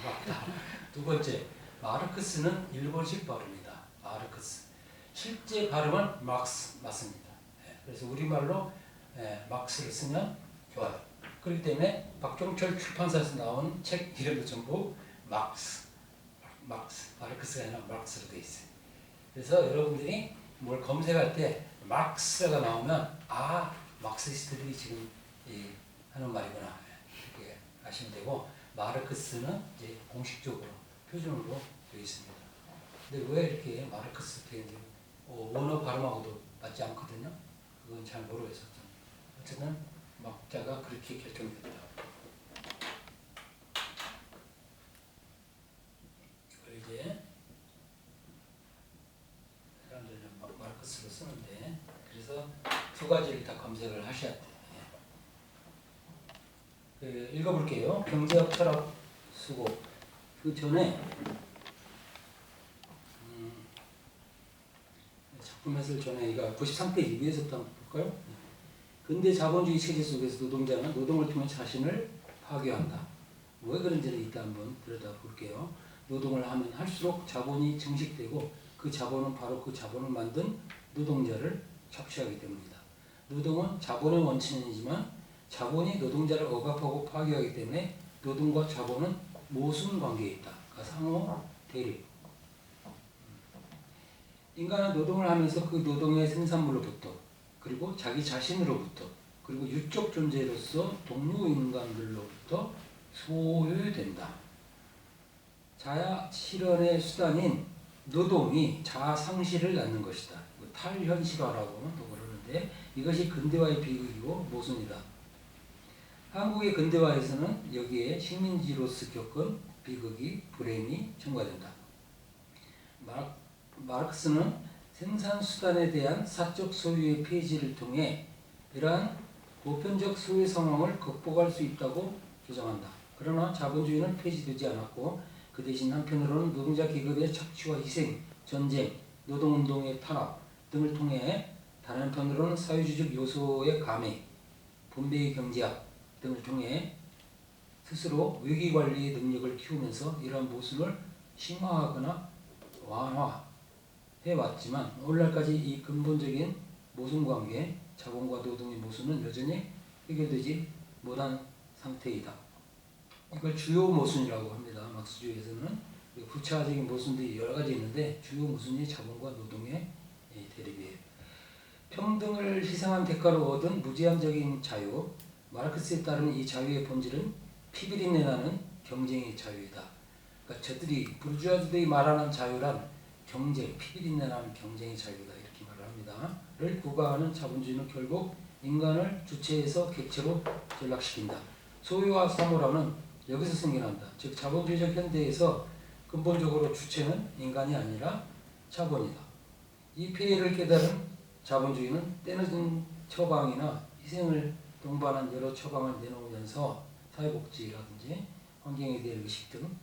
막다. 두 번째 마르크스는 일본식 발음이다. 마르크스. 실제 발음은 막스 맞습니다. 그래서 우리말로 막스를 쓰면 좋아요. 그렇기 때문에 박종철 출판사에서 나온 책 이름도 전부 막스, 마르크스가 아니라 막스로 되어 있어요. 그래서 여러분들이 뭘 검색할 때 막스가 나오면 막스이스트들이 지금 하는 말이구나 이렇게 아시면 되고 마르크스는 이제 공식적으로 표준어로 되어 있습니다. 근데 왜 이렇게 마르크스 되어 있는지 원어 발음하고도 맞지 않거든요. 그건 잘 모르겠었죠. 어쨌든 막자가 그렇게 결정됐다. 그걸 이제 사람들은 마르크스로 쓰는데 그래서 두 가지를 다 검색을 하셔야 돼요. 읽어볼게요. 경제학 철학 수고. 그 전에 작품 해설 전에 이거 93페이지 위에서부터 한번 볼까요? 근대 자본주의 체제 속에서 노동자는 노동을 통해 자신을 파괴한다. 왜 그런지는 이따 한번 들여다볼게요. 노동을 하면 할수록 자본이 증식되고 그 자본은 바로 그 자본을 만든 노동자를 착취하기 때문이다. 노동은 자본의 원천이지만 자본이 노동자를 억압하고 파괴하기 때문에 노동과 자본은 모순 관계에 있다. 그러니까 상호 대립. 인간은 노동을 하면서 그 노동의 생산물로부터 그리고 자기 자신으로부터 그리고 유적 존재로서 동료 인간들로부터 소유된다. 자아 실현의 수단인 노동이 자아 상실을 낳는 것이다. 탈현실화라고는 또 그러는데 이것이 근대화의 비극이고 모순이다. 한국의 근대화에서는 여기에 식민지로서 겪은 비극이 불행이 첨가된다. 마르크스는 생산수단에 대한 사적 소유의 폐지를 통해 이러한 보편적 소유 상황을 극복할 수 있다고 주장한다. 그러나 자본주의는 폐지되지 않았고 그 대신 한편으로는 노동자 계급의 착취와 희생, 전쟁, 노동운동의 탄압 등을 통해 다른 한편으로는 사회주의적 요소의 감해, 분배의 경제학 등을 통해 스스로 위기관리의 능력을 키우면서 이러한 모순을 심화하거나 완화해왔지만 오늘날까지 이 근본적인 모순관계, 자본과 노동의 모순은 여전히 해결되지 못한 상태이다. 이걸 주요 모순이라고 합니다. 막스주의에서는 부차적인 모순들이 여러 가지 있는데 주요 모순이 자본과 노동의 대립이에요. 평등을 희생한 대가로 얻은 무제한적인 자유, 마르크스에 따르면 이 자유의 본질은 피비린내 나는 경쟁의 자유이다. 그러니까 저들이 부르주아들이 말하는 자유란 경쟁, 피비린내 나는 경쟁의 자유다 이렇게 말을 합니다. 를 구가하는 자본주의는 결국 인간을 주체에서 객체로 전락시킨다. 소유와 사물화는 여기서 생겨난다. 즉 자본주의적 현대에서 근본적으로 주체는 인간이 아니라 자본이다. 이 폐해를 깨달은 자본주의는 때늦은 처방이나 희생을 동반한 여러 처방을 내놓으면서 사회복지라든지 환경에 대한 의식 등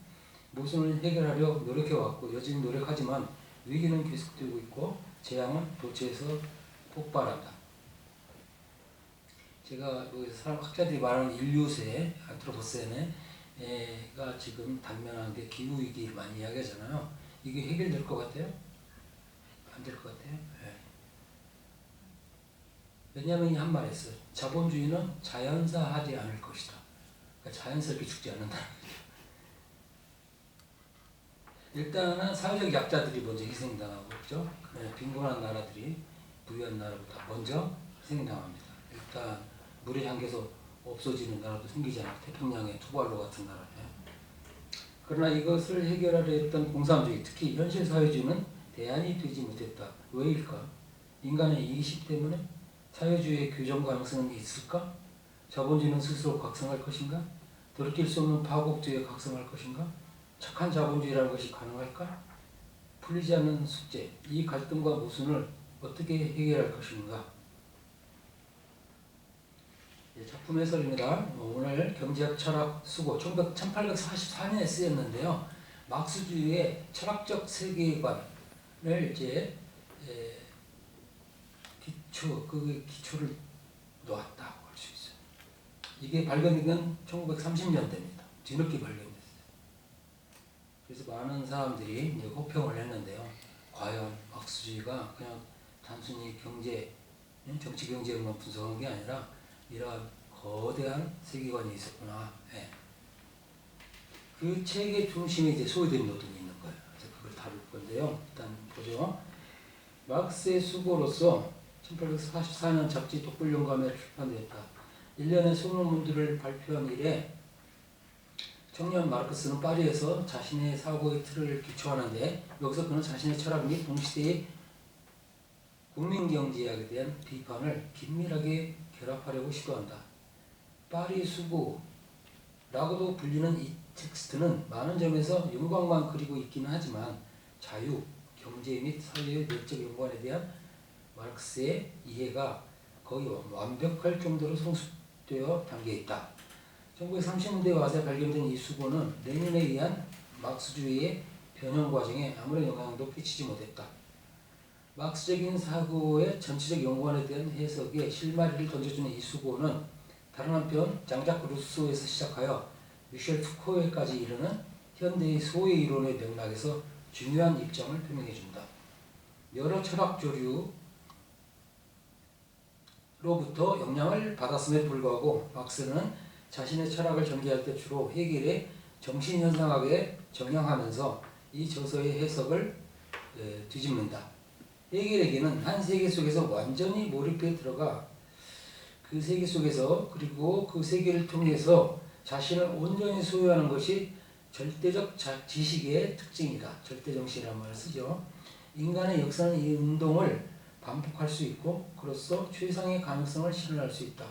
모순을 해결하려 노력해왔고 여전히 노력하지만 위기는 계속되고 있고 재앙은 도처에서 폭발한다. 제가 학자들이 말하는 인류세, 안트로포센가 지금 당면한 게 기후위기를 많이 이야기하잖아요. 이게 해결될 것 같아요? 안 될 것 같아요? 네. 왜냐하면 한 말 했어요. 자본주의는 자연사하지 않을 것이다. 그러니까 자연스럽게 죽지 않는다. 일단은 사회적 약자들이 먼저 희생당하고 그죠? 빈곤한 나라들이 부유한 나라보다 먼저 희생당합니다. 일단 물에 잠겨서 없어지는 나라도 생기잖아요. 태평양의 투발루 같은 나라. 그러나 이것을 해결하려 했던 공산주의, 특히 현실 사회주의는 대안이 되지 못했다. 왜일까? 인간의 이기심 때문에? 사회주의의 교정 가능성은 있을까? 자본주의는 스스로 각성할 것인가? 돌이킬 수 없는 파국주의에 각성할 것인가? 착한 자본주의라는 것이 가능할까? 풀리지 않는 숙제, 이 갈등과 모순을 어떻게 해결할 것인가? 작품 해설입니다. 오늘 경제학 철학 수고 1844년에 쓰였는데요. 막스주의의 철학적 세계관을 이제 기초를 놓았다고 할 수 있어요. 이게 발견된 건 1930년대입니다. 뒤늦게 발견됐어요. 그래서 많은 사람들이 이제 호평을 했는데요. 과연 막스주의가 그냥 단순히 정치 경제만 분석한 게 아니라 이러한 거대한 세계관이 있었구나. 예. 그 책의 중심에 이제 소외된 노동이 있는 거예요. 그래서 그걸 다룰 건데요. 일단 보죠. 막스의 수고로서 1844년 잡지 독불영감에 출판되었다. 1년에 20문들을 발표한 이래 청년 마르크스는 파리에서 자신의 사고의 틀을 기초하는데 여기서 그는 자신의 철학 및 동시대의 국민경제학에 대한 비판을 긴밀하게 결합하려고 시도한다. 파리 수고라고도 불리는 이 텍스트는 많은 점에서 윤곽만 그리고 있기는 하지만 자유, 경제 및 사회의 내적 연관에 대한 마르크스의 이해가 거의 완벽할 정도로 성숙되어 담겨있다. 1930년대 와서 발견된 이 수고는 레닌에 의한 막스주의의 변형 과정에 아무런 영향도 끼치지 못했다. 막스적인 사고의 전체적 연관에 대한 해석에 실마리를 던져주는 이 수고는 다른 한편 장작 루소에서 시작하여 미셸 푸코에까지 이르는 현대의 소외 이론의 맥락에서 중요한 입장을 표명해준다. 여러 철학 조류로부터 영향을 받았음에 불구하고 막스는 자신의 철학을 전개할 때 주로 헤겔의 정신현상학에 정향하면서 이 저서의 해석을 뒤집는다. 헤겔에게는 한 세계 속에서 완전히 몰입해 들어가 그 세계 속에서 그리고 그 세계를 통해서 자신을 온전히 소유하는 것이 절대적 지식의 특징이다. 절대정신이라는 말을 쓰죠. 인간의 역사는 이 운동을 반복할 수 있고 그로써 최상의 가능성을 실현할 수 있다.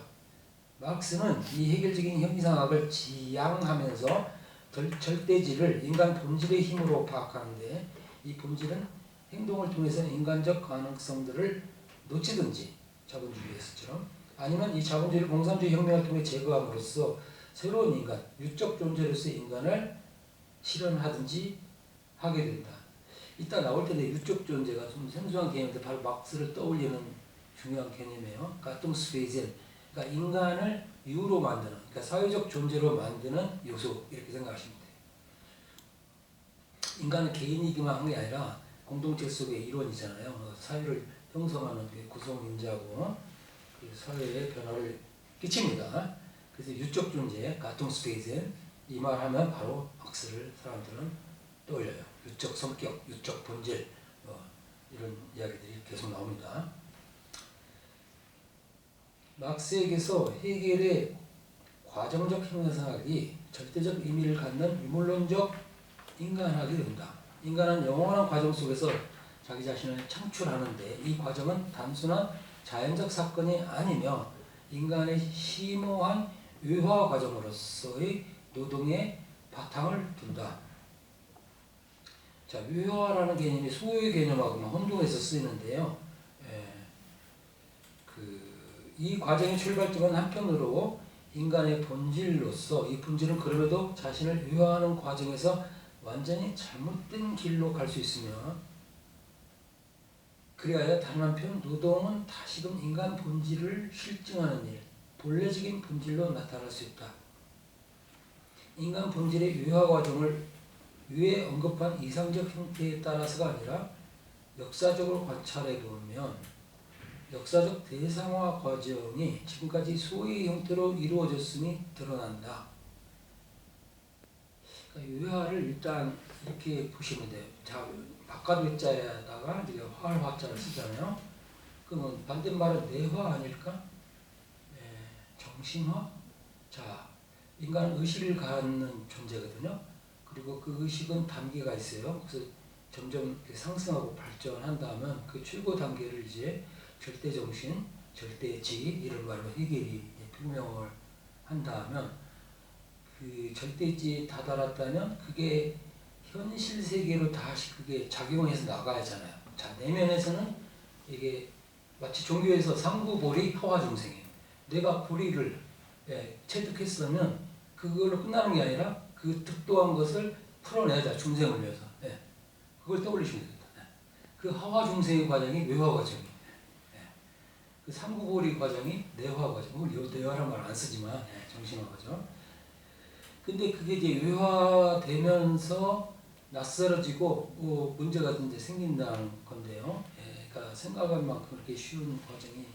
막스는 이 해결적인 형이상학을 지향하면서 절대지를 인간 본질의 힘으로 파악하는데 이 본질은 행동을 통해서 인간적 가능성들을 놓치든지 자본주의에서처럼 아니면 이 자본주의를 공산주의 혁명을 통해 제거함으로써 새로운 인간, 유적 존재로서의 인간을 실현하든지 하게 된다. 이따 나올 때 유적 존재가 좀 생소한 개념인데 바로 막스를 떠올리는 중요한 개념이에요. 가뚱스웨이젠, 그러니까 인간을 유로 만드는, 그러니까 사회적 존재로 만드는 요소 이렇게 생각하시면 돼요. 인간은 개인이기만 한 게 아니라 공동체 속의 일원이잖아요. 사회를 형성하는 구성인자고 그 사회에 변화를 끼칩니다. 그래서 유적 존재, 가뚱스웨이젠 이 말 하면 바로 막스를 사람들은 떠올려요. 유적 성격, 유적 본질 이런 이야기들이 계속 나옵니다. 막스에게서 헤겔의 과정적 형상학이 절대적 의미를 갖는 유물론적 인간학이 된다. 인간은 영원한 과정 속에서 자기 자신을 창출하는데 이 과정은 단순한 자연적 사건이 아니며 인간의 심오한 유화 과정으로서의 노동의 바탕을 둔다. 자, 유화라는 개념이 소유의 개념하고는 혼동해서 쓰이는데요. 이 과정의 출발점은 한편으로 인간의 본질로서 이 본질은 그럼에도 자신을 유화하는 과정에서 완전히 잘못된 길로 갈 수 있으며 그리하여 다른 한편 노동은 다시금 인간 본질을 실증하는 일, 본래적인 본질로 나타날 수 있다. 인간 본질의 유화 과정을 위에 언급한 이상적 형태에 따라서가 아니라 역사적으로 관찰해 보면 역사적 대상화 과정이 지금까지 소의 형태로 이루어졌음이 드러난다. 그러니까 외화를 일단 이렇게 보시면 돼요. 자, 바깥 외자에다가 우리가 화할 화자를 쓰잖아요. 그러면 반대말은 내화 아닐까? 정신화? 자, 인간은 의식을 갖는 존재거든요. 그리고 그 의식은 단계가 있어요. 그래서 점점 이렇게 상승하고 발전한다면 그 최고 단계를 이제 절대정신, 절대지 이런 말로 해결이 표명을 한다면 그 절대지에 다다랐다면 그게 현실 세계로 다시 그게 작용해서 나가야잖아요. 자, 내면에서는 이게 마치 종교에서 상부보리 하화중생이에요. 내가 보리를 체득했으면 그걸로 끝나는 게 아니라 그 득도한 것을 풀어내자, 중생을 위해서. 그걸 떠올리시면 됩니다. 그 하화중생의 과정이 외화 과정이에요. 그 상부보리 과정이 내화 과정. 내화란 말 안 쓰지만 정신화 과정. 근데 그게 이제 외화되면서 낯설어지고 문제가 이제 생긴다는 건데요. 그러니까 생각할 만큼 그렇게 쉬운 과정이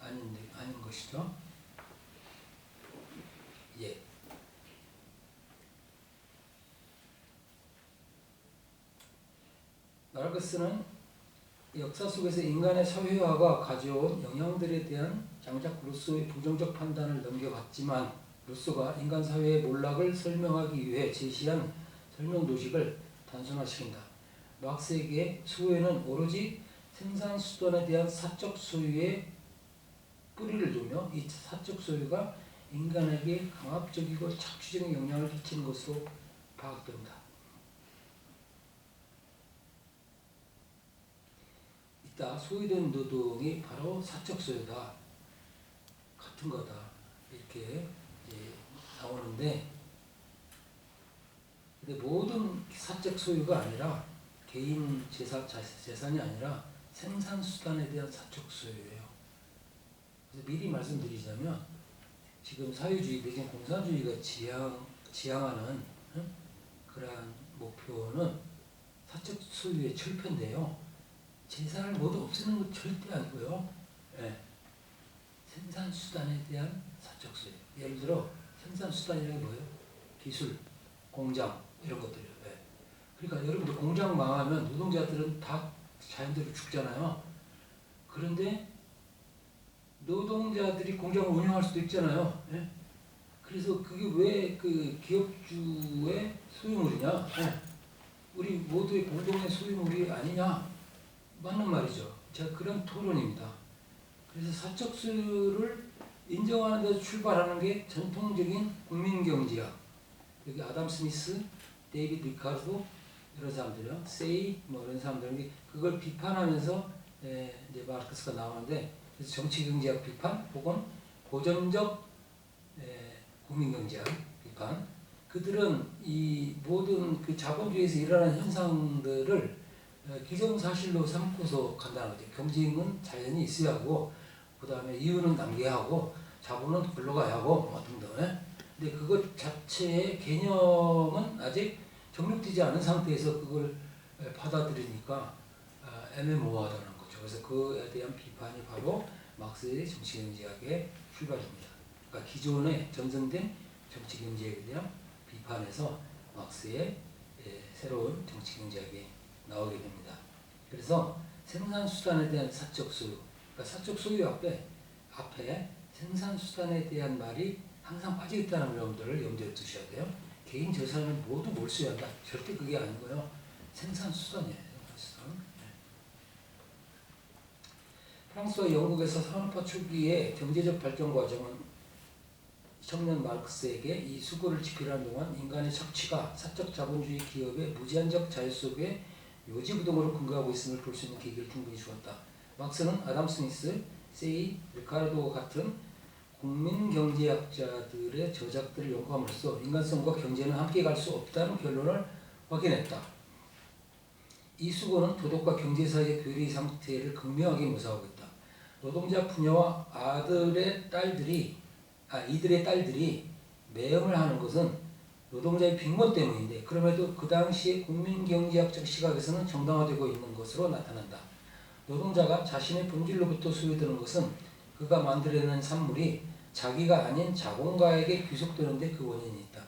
아닌 것이죠. 예. 마르크스는 역사 속에서 인간의 사회화가 가져온 영향들에 대한 장작 루소의 부정적 판단을 넘겨봤지만 루소가 인간 사회의 몰락을 설명하기 위해 제시한 설명 도식을 단순화시킨다. 막스에게 수호에는 오로지 생산 수단에 대한 사적 소유에 뿌리를 두며 이 사적 소유가 인간에게 강압적이고 착취적인 영향을 끼치는 것으로 파악된다. 이따 소유된 노동이 바로 사적 소유다. 같은 거다. 이렇게 나오는데 근데 모든 사적 소유가 아니라 개인 재산이 아니라 생산수단에 대한 사적 소유예요. 그래서 미리 말씀드리자면 지금 사회주의 내지는 공산주의가 지향하는 그러한 목표는 사적 소유의 철폐인데요. 재산을 모두 없애는 건 절대 아니고요. 생산수단에 대한 사적 소유. 예를 들어 생산수단이라는 게 뭐예요? 기술, 공장 이런 것들이에요. 그러니까 여러분들 공장 망하면 노동자들은 다 자연대로 죽잖아요. 그런데 노동자들이 공장을 운영할 수도 있잖아요. 그래서 그게 왜 그 기업주의 소유물이냐? 우리 모두의 공동의 소유물이 아니냐? 맞는 말이죠. 제가 그런 토론입니다. 그래서 사적 소유를 인정하는 데서 출발하는 게 전통적인 국민경제학. 여기 아담 스미스, 데이비드 리카르도 이런 사람들이요. 세이 뭐 이런 사람들이 그걸 비판하면서 이제 마르크스가 나오는데 그래서 정치경제학 비판 혹은 고전적 국민경제학 비판. 그들은 이 모든 그 자본주의에서 일어나는 현상들을 기정사실로 삼고서 간다는 거죠. 경쟁은 자연히 있어야 하고 그 다음에 이유는 남겨야 하고 자본은 굴러가야 하고 뭐 등등. 근데 그것 자체의 개념은 아직 정립되지 않은 상태에서 그걸 받아들이니까 애매모호하다는 거죠. 그래서 그에 대한 비판이 바로 막스의 정치경제학의 출발입니다. 그러니까 기존에 전승된 정치경제에 대한 비판에서 막스의 새로운 정치경제학이 나오게 됩니다. 그래서 생산수단에 대한 사적 소유, 그러니까 사적 소유 앞에 생산수단에 대한 말이 항상 빠져 있다는 여러분들을 염두에 두셔야 돼요. 개인 재산을 모두 몰수해야 한다. 절대 그게 아니고요. 생산수단이에요. 생산수단. 프랑스와 영국에서 산업화 초기의 경제적 발전 과정은 청년 마르크스에게 이 수고를 지키려는 동안 인간의 착취가 사적 자본주의 기업의 무제한적 자유 속에 요지부동으로 근거하고 있음을 볼 수 있는 계기를 충분히 주었다. 막스는 아담 스미스, 세이, 리카르도 같은 국민경제학자들의 저작들을 연구함으로써 인간성과 경제는 함께 갈 수 없다는 결론을 확인했다. 이 수고는 도덕과 경제 사이의 괴리 상태를 극명하게 묘사하고 있다. 노동자 부녀와 이들의 딸들이 매형을 하는 것은 노동자의 빈곤 때문인데 그럼에도 그 당시의 국민경제학적 시각에서는 정당화되고 있는 것으로 나타난다. 노동자가 자신의 본질로부터 소유되는 것은 그가 만들어낸 산물이 자기가 아닌 자본가에게 귀속되는 데 그 원인이 있다.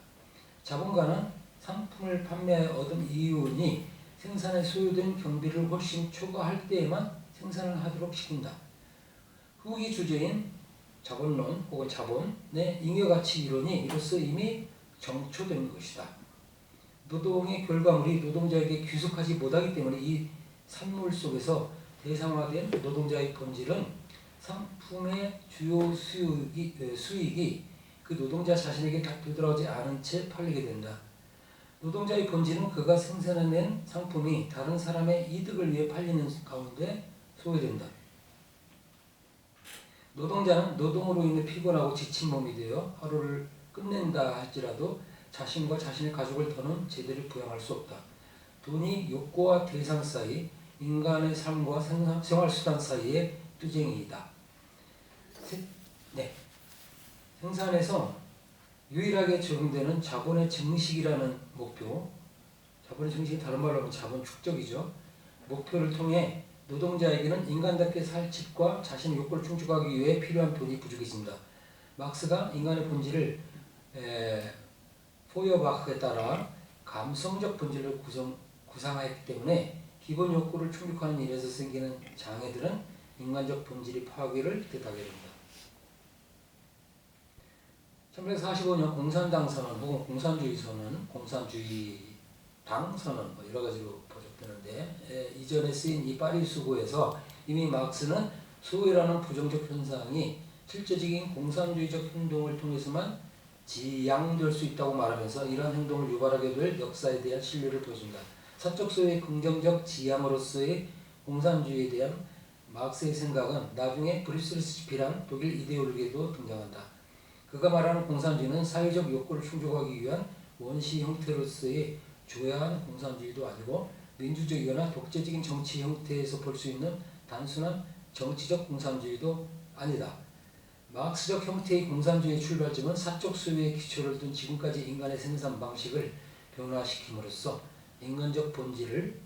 자본가는 상품을 판매해 얻은 이윤이 생산에 소요된 경비를 훨씬 초과할 때에만 생산을 하도록 시킨다. 후기 주제인 자본론 혹은 자본의 잉여가치 이론이 이로써 이미 정초된 것이다. 노동의 결과물이 노동자에게 귀속하지 못하기 때문에 이 산물 속에서 대상화된 노동자의 본질은 상품의 주요 수익이 그 노동자 자신에게 되돌아오지 않은 채 팔리게 된다. 노동자의 본질은 그가 생산해낸 상품이 다른 사람의 이득을 위해 팔리는 가운데 소외된다. 노동자는 노동으로 인해 피곤하고 지친 몸이 되어 하루를 끝낸다 할지라도 자신과 자신의 가족을 더는 제대로 부양할 수 없다. 돈이 욕구와 대상 사이, 인간의 삶과 생활수단 사이의 투쟁이다. 생산에서 유일하게 적용되는 자본의 증식이라는 목표, 자본의 증식이 다른 말로 하면 자본 축적이죠. 목표를 통해 노동자에게는 인간답게 살 집과 자신의 욕구를 충족하기 위해 필요한 돈이 부족해집니다. 막스가 인간의 본질을 포여바크에 따라 감성적 본질을 구상하였기 때문에 기본 욕구를 충족하는 일에서 생기는 장애들은 인간적 본질의 파괴를 뜻하게 됩니다. 1945년 공산당 선언 혹은 공산주의 선언, 공산주의당 선언 여러 가지로 보적되는데 이전에 쓰인 이 파리 수고에서 이미 막스는 소외라는 부정적 현상이 실제적인 공산주의적 행동을 통해서만 지양될 수 있다고 말하면서 이러한 행동을 유발하게 될 역사에 대한 신뢰를 보여준다. 사적 소유의 긍정적 지향으로서의 공산주의에 대한 막스의 생각은 나중에 브리스리스 스피란 독일 이데올로기에도 등장한다. 그가 말하는 공산주의는 사회적 욕구를 충족하기 위한 원시 형태로서의 조야한 공산주의도 아니고 민주주의나 독재적인 정치 형태에서 볼 수 있는 단순한 정치적 공산주의도 아니다. 마크스적 형태의 공산주의의 출발점은 사적 소유의 기초를 둔 지금까지 인간의 생산 방식을 변화시킴으로써 인간적 본질을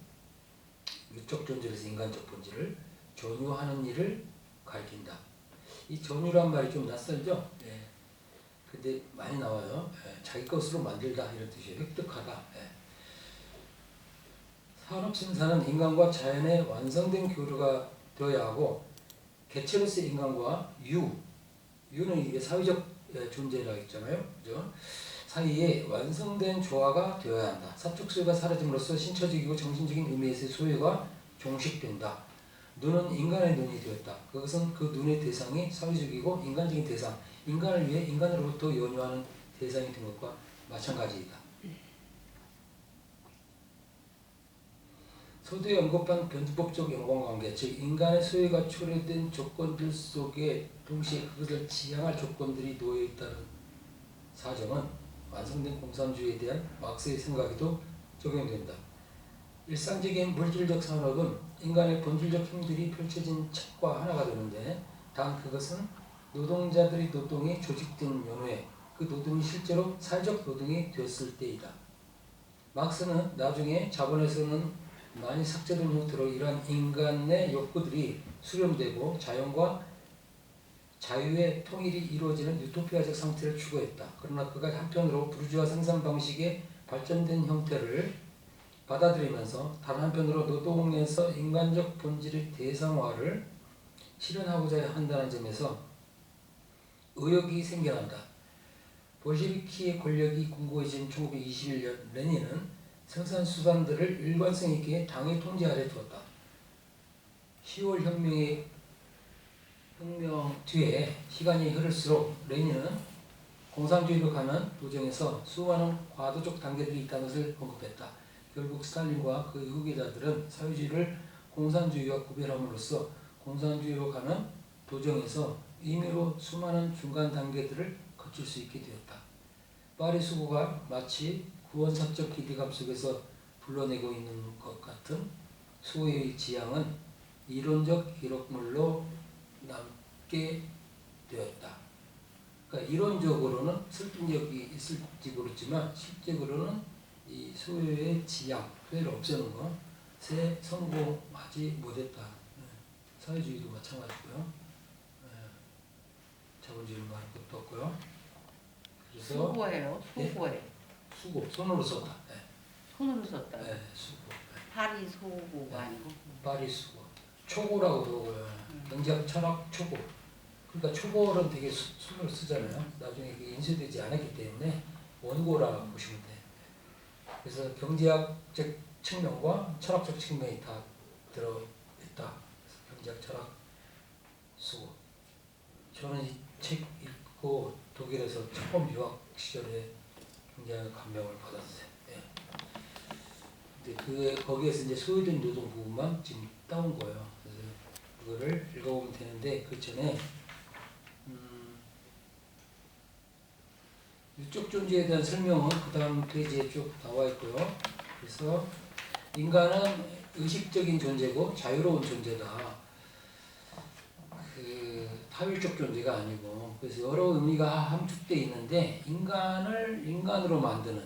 유적 존재에서 인간적 본질을 전유하는 일을 가리킨다. 이 전유란 말이 좀 낯설죠? 근데 많이 나와요. 자기 것으로 만들다 이런 뜻이에요. 획득하다. 산업 생산은 인간과 자연의 완성된 교류가 되어야 하고 개체로서의 인간과 유는 이게 사회적 존재라고 했잖아요. 그죠? 사이에 완성된 조화가 되어야 한다. 사적 소유가 사라짐으로써 신체적이고 정신적인 의미에서의 소유가 종식된다. 눈은 인간의 눈이 되었다. 그것은 그 눈의 대상이 사회적이고 인간적인 대상, 인간을 위해 인간으로부터 연유하는 대상이 된 것과 마찬가지이다. 서두에 언급한 변주법적 연관관계, 즉 인간의 소유가 초래된 조건들 속에 동시에 그것을 지향할 조건들이 놓여있다는 사정은 완성된 공산주의에 대한 막스의 생각에도 적용된다. 일상적인 물질적 산업은 인간의 본질적 힘들이 펼쳐진 책과 하나가 되는데 단 그것은 노동자들의 노동이 조직된 연후에 그 노동이 실제로 사회적 노동이 되었을 때이다. 막스는 나중에 자본에서는 많이 삭제된 형태로 이러한 인간의 욕구들이 수렴되고 자연과 자유의 통일이 이루어지는 유토피아적 상태를 추구했다. 그러나 그가 한편으로 부르주아 생산 방식의 발전된 형태를 받아들이면서 다른 한편으로 노동에서 인간적 본질의 대상화를 실현하고자 한다는 점에서 의혹이 생겨난다. 볼셰비키의 권력이 궁고해진 1921년 레닌은 생산수단들을 일관성 있게 당의 통제 아래 두었다. 10월 혁명 뒤에 시간이 흐를수록 레닌은 공산주의로 가는 도정에서 수많은 과도적 단계들이 있다는 것을 언급했다. 결국 스탈린과 그의 후계자들은 사회주의를 공산주의와 구별함으로써 공산주의로 가는 도정에서 임의로 수많은 중간 단계들을 거칠 수 있게 되었다. 파리 수고가 마치 구원사적 기대감 속에서 불러내고 있는 것 같은 소외의 지향은 이론적 기록물로 남게 되었다. 그러니까 이론적으로는 설득력이 있을지 모르지만 실제로는 이 소외의 지향, 소외를 없애는 것에 성공하지 못했다. 사회주의도 마찬가지고요. 자본주의는 말할 것도 없고요. 그래서 수고예요. 수고해. 수고, 손으로 썼다. 예. 손으로 썼다. 예, 수고. 예. 파리 소고가 아니고. 파리 수고. 초고라고 그러고요. 경제학 철학 초고. 그러니까 초고는 되게 손으로 쓰잖아요. 나중에 이게 인쇄되지 않았기 때문에 원고라고 보시면 돼요. 그래서 경제학적 측면과 철학적 측면이 다 들어있다. 그래서 경제학 철학 수고. 저는 이 책 읽고 독일에서 처음 유학 시절에 굉장히 감명을 받았어요. 예. 근데 거기에서 이제 소외된 노동 부분만 지금 따온 거예요. 그래서 그거를 읽어보면 되는데 그 전에 유적 존재에 대한 설명은 그 다음 페이지에 쭉 나와 있고요. 그래서 인간은 의식적인 존재고 자유로운 존재다. 타율적 존재가 아니고 그래서 여러 의미가 함축되어 있는데 인간을 인간으로 만드는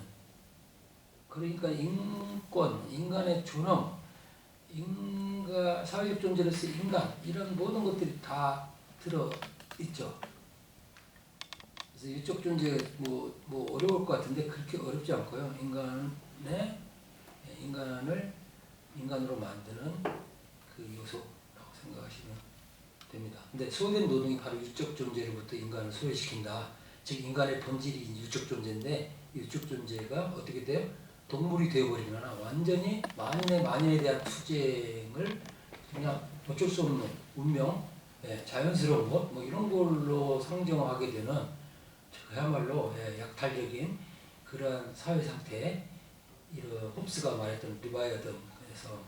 그러니까 인권, 인간의 존엄, 사회적 존재로서 인간 이런 모든 것들이 다 들어있죠. 그래서 유적 존재 뭐 어려울 것 같은데 그렇게 어렵지 않고요. 인간을 인간으로 만드는 그 요소라고 생각하시면 됩니다. 근데 소외된 노동이 바로 유적 존재로부터 인간을 소외시킨다. 즉 인간의 본질이 유적 존재인데 유적 존재가 어떻게 돼요? 동물이 되어버리거나 완전히 만인에 대한 투쟁을 그냥 어쩔 수 없는 운명, 자연스러운 것 뭐 이런 걸로 상정하게 되는 그야말로 약탈적인 그러한 사회 상태, 이런 홉스가 말했던 리바이어든 그래서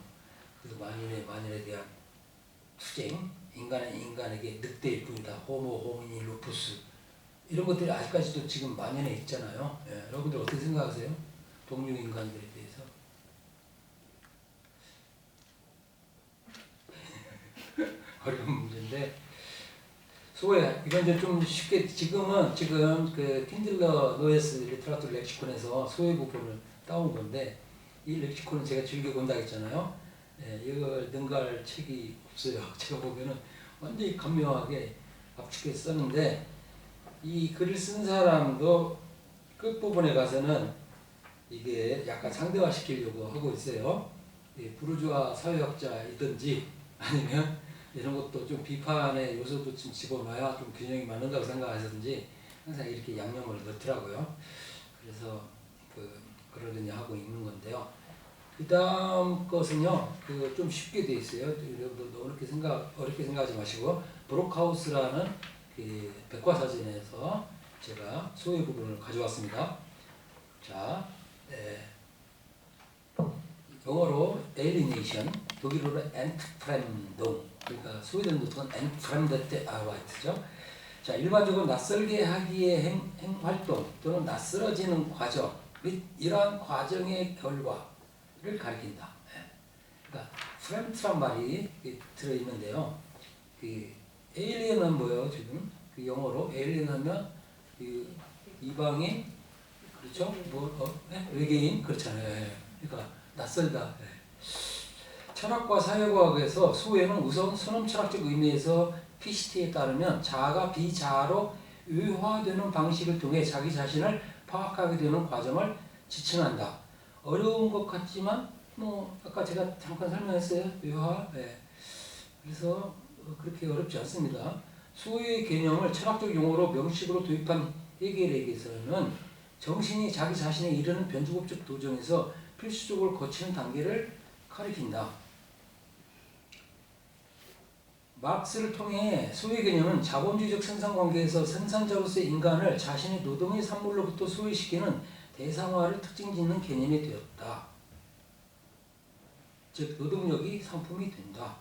그 만인에 대한 투쟁, 인간은 인간에게 늑대일 뿐이다. 호모 호미니 루푸스 이런 것들이 아직까지도 지금 만연해 있잖아요. 여러분들 어떻게 생각하세요? 동료 인간들에 대해서? 어려운 문제인데 소외 이런 데 좀 쉽게 지금 그 틴들러 노에스 리트라투르 렉시콘에서 소외 부분을 따온 건데 이 렉시콘은 제가 즐겨 본다 했잖아요. 이걸 능가할 책이 없어요. 제가 보면은 완전히 감명하게 압축해서 썼는데 이 글을 쓴 사람도 끝부분에 가서는 이게 약간 상대화 시키려고 하고 있어요. 부르주아 사회학자이든지 아니면 이런 것도 좀 비판의 요소도 좀 집어넣어야 좀 균형이 맞는다고 생각하시든지 항상 이렇게 양념을 넣더라고요. 그래서 그러려니 하고 있는 건데요. 그 다음 것은요, 좀 쉽게 돼 있어요. 여러분들 어렵게 생각하지 마시고, 브록하우스라는 그 백과사전에서 제가 소외 부분을 가져왔습니다. 자, 영어로 alienation, 독일어로 entfremdung, 그러니까 소외된 노동은 entfremdet Arbeit죠. 자, 일반적으로 낯설게 하기의 행활동 또는 낯설어지는 과정 및 이러한 과정의 결과를 가리킨다. 그러니까 프렘트란 말이 들어있는데요. 그 alien은 뭐예요? 지금 그 영어로 alien하면 그 이방인 그렇죠? 외계인 그렇잖아요. 그러니까 낯설다. 철학과 사회과학에서 소외는 우선 선험 철학적 의미에서 피시티에 따르면 자아가 비자아로 외화되는 방식을 통해 자기 자신을 파악하게 되는 과정을 지칭한다. 어려운 것 같지만 아까 제가 잠깐 설명했어요. 외화. 그래서 그렇게 어렵지 않습니다. 소외의 개념을 철학적 용어로 명식으로 도입한 헤겔에게서는 정신이 자기 자신에 이르는 변주법적 도정에서 필수적으로 거치는 단계를 가리킨다. 막스를 통해 소외 개념은 자본주의적 생산관계에서 생산자로서의 인간을 자신의 노동의 산물로부터 소외시키는 대상화를 특징 짓는 개념이 되었다. 즉 노동력이 상품이 된다.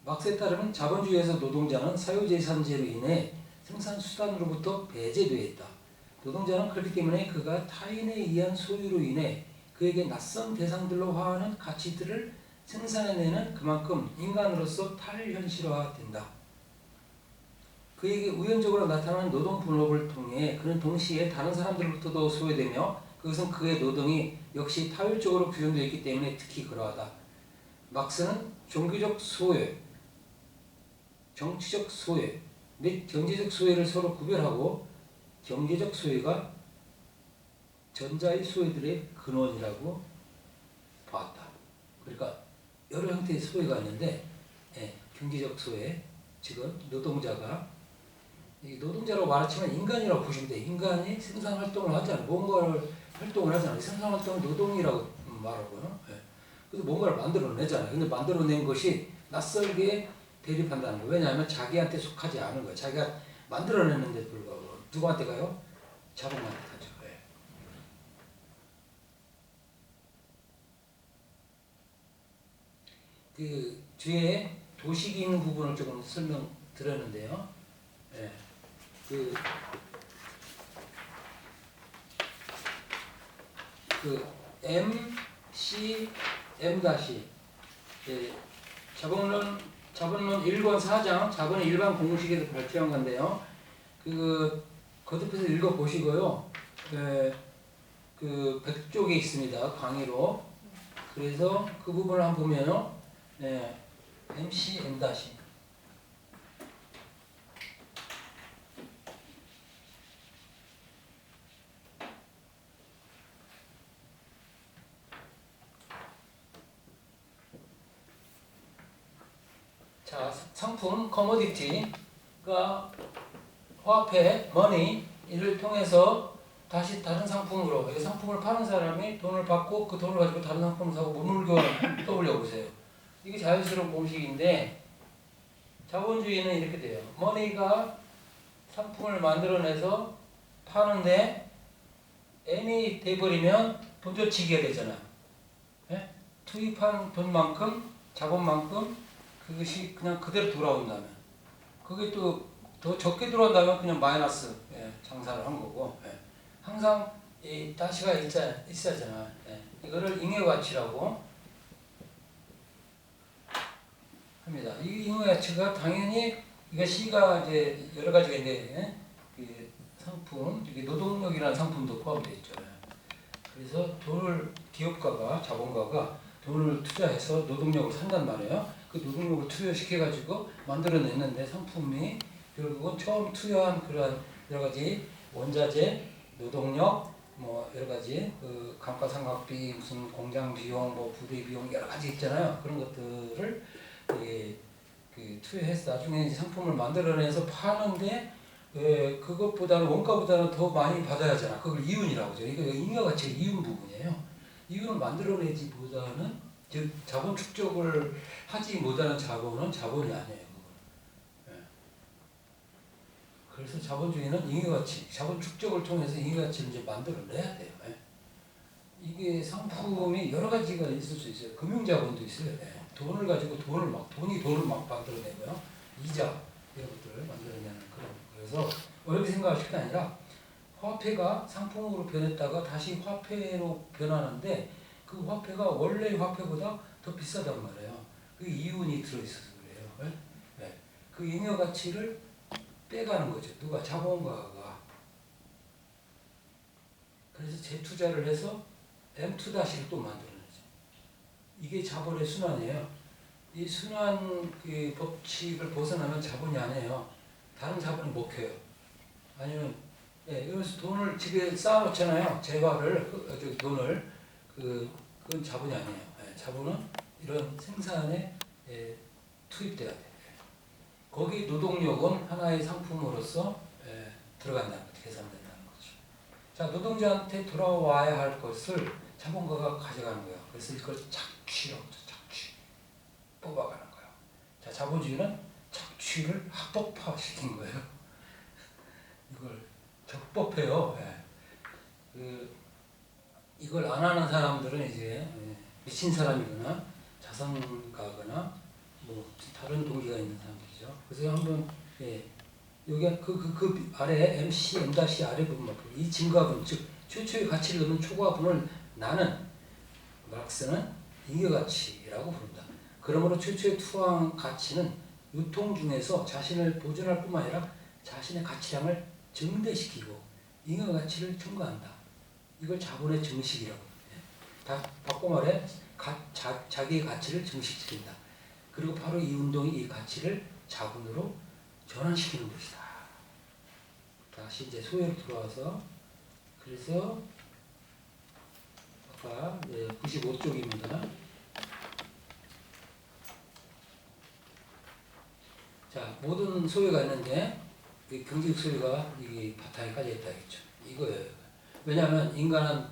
막스에 따르면 자본주의에서 노동자는 사유재산제로 인해 생산수단으로부터 배제되어 있다. 노동자는 그렇기 때문에 그가 타인에 의한 소유로 인해 그에게 낯선 대상들로 화하는 가치들을 생산해내는 그만큼 인간으로서 탈현실화된다. 그에게 우연적으로 나타나는 노동 분업을 통해 그는 동시에 다른 사람들로부터도 소외되며 그것은 그의 노동이 역시 타율적으로 규정되어 있기 때문에 특히 그러하다. 막스는 종교적 소외, 정치적 소외 및 경제적 소외를 서로 구별하고 경제적 소외가 전자의 소외들의 근원이라고 봤다. 그러니까 여러 형태의 소외가 있는데 경제적 소외, 지금 노동자가 이 노동자라고 말했지만 인간이라고 보시면 돼. 인간이 생산 활동을 하잖아. 뭔가를 활동을 하잖아. 생산 활동을 노동이라고 말하고요. 그래서 뭔가를 만들어내잖아. 근데 만들어낸 것이 낯설게 대립한다는 거예요. 왜냐하면 자기한테 속하지 않은 거예요. 자기가 만들어냈는데 불구하고 누구한테 가요? 자본한테 가죠. 그 뒤에 도식이 있는 부분을 조금 설명드렸는데요. 그 M, C, M 다시 자본론 1권 4장 자본의 일반 공식에서 발표한 건데요. 그 거듭해서 읽어 보시고요. 그 100쪽에 있습니다. 강의로. 그래서 그 부분을 한번 보면요. MC, M 다시. 자, 상품, 커머디티가 화폐, 머니를 통해서 다시 다른 상품으로, 이 상품을 파는 사람이 돈을 받고 그 돈을 가지고 다른 상품을 사고 물건 떠올려 보세요. 이게 자연스러운 공식인데 자본주의는 이렇게 돼요. 머니가 상품을 만들어내서 파는데 M이 돼버리면 돈조치기가 되잖아. 투입한 돈만큼, 자본만큼 그것이 그냥 그대로 돌아온다면, 그게 또 더 적게 들어온다면 그냥 마이너스 장사를 한 거고, 항상 이 다시가 있어야잖아. 이거를 잉여가치라고 합니다. 이 잉여가치가 당연히 이게 C가 이제 여러 가지가 있는데 상품, 이게 노동력이라는 상품도 포함되어 있죠. 그래서 돈을 기업가가, 자본가가 돈을 투자해서 노동력을 산단 말이에요. 그 노동력을 투여시켜가지고 만들어냈는데 상품이 결국은 처음 투여한 그런 여러 가지 원자재, 노동력, 뭐 여러 가지 그 감가상각비, 무슨 공장 비용, 뭐 부대 비용 여러 가지 있잖아요. 그런 것들을 그 투여해서 나중에 상품을 만들어내서 파는데 그것보다는 원가보다는 더 많이 받아야 하잖아. 그걸 이윤이라고 하죠. 이거 잉여가치의 이윤 부분이에요. 이윤을 만들어내지보다는 즉 자본 축적을 하지 못하는 자본은 자본이 아니에요. 그래서 자본주의는 잉여가치, 자본 축적을 통해서 잉여가치를 이제 만들어내야 돼요. 이게 상품이 여러 가지가 있을 수 있어요. 금융자본도 있어요. 돈을 가지고 돈이 돈을 막 만들어내고요. 이자 이런 것들을 만들어내는 그런. 그래서 어렵게 생각하실 게 아니라 화폐가 상품으로 변했다가 다시 화폐로 변하는데 그 화폐가 원래의 화폐보다 더 비싸단 말이에요. 그 이윤이 들어있어서 그래요. 그 잉여가치를 빼가는 거죠. 누가? 자본가가. 그래서 재투자를 해서 M2-를 또 만들어내죠. 이게 자본의 순환이에요. 이 순환 그 법칙을 벗어나면 자본이 아니에요. 다른 자본이 먹혀요. 아니면 여기서 돈을 집에 쌓아놓잖아요. 재화를, 돈을. 그건 자본이 아니에요. 자본은 이런 생산에 투입돼야 돼요. 거기 노동력은 하나의 상품으로서 들어간다는 거죠. 계산된다는 거죠. 자, 노동자한테 돌아와야 할 것을 자본가가 가져가는 거예요. 그래서 이걸 착취라고 하죠. 착취. 뽑아가는 거예요. 자, 자본주의는 착취를 합법화시킨 거예요. 이걸 적법해요. 이걸 안 하는 사람들은 이제 미친 사람이거나 자선가거나 뭐 다른 동기가 있는 사람들이죠. 그래서 한번 여기 그 아래 MC, M' 아래 부분 이 증가분 즉 최초의 가치를 얻는 초과분을 나는 마르크스는 잉여가치라고 부른다. 그러므로 최초의 투항 가치는 유통 중에서 자신을 보존할 뿐만 아니라 자신의 가치량을 증대시키고 잉여가치를 첨가한다. 이걸 자본의 증식이라고 해요. 바꿔 말해 자기의 가치를 증식시킨다. 그리고 바로 이 운동이 이 가치를 자본으로 전환시키는 것이다. 다시 이제 소유로 들어와서 그래서 카프카 95쪽입니다. 자, 모든 소유가 있는데 그 경제적 소유가 이게 바탕에 깔려 있다겠죠. 이거예요. 왜냐하면 인간은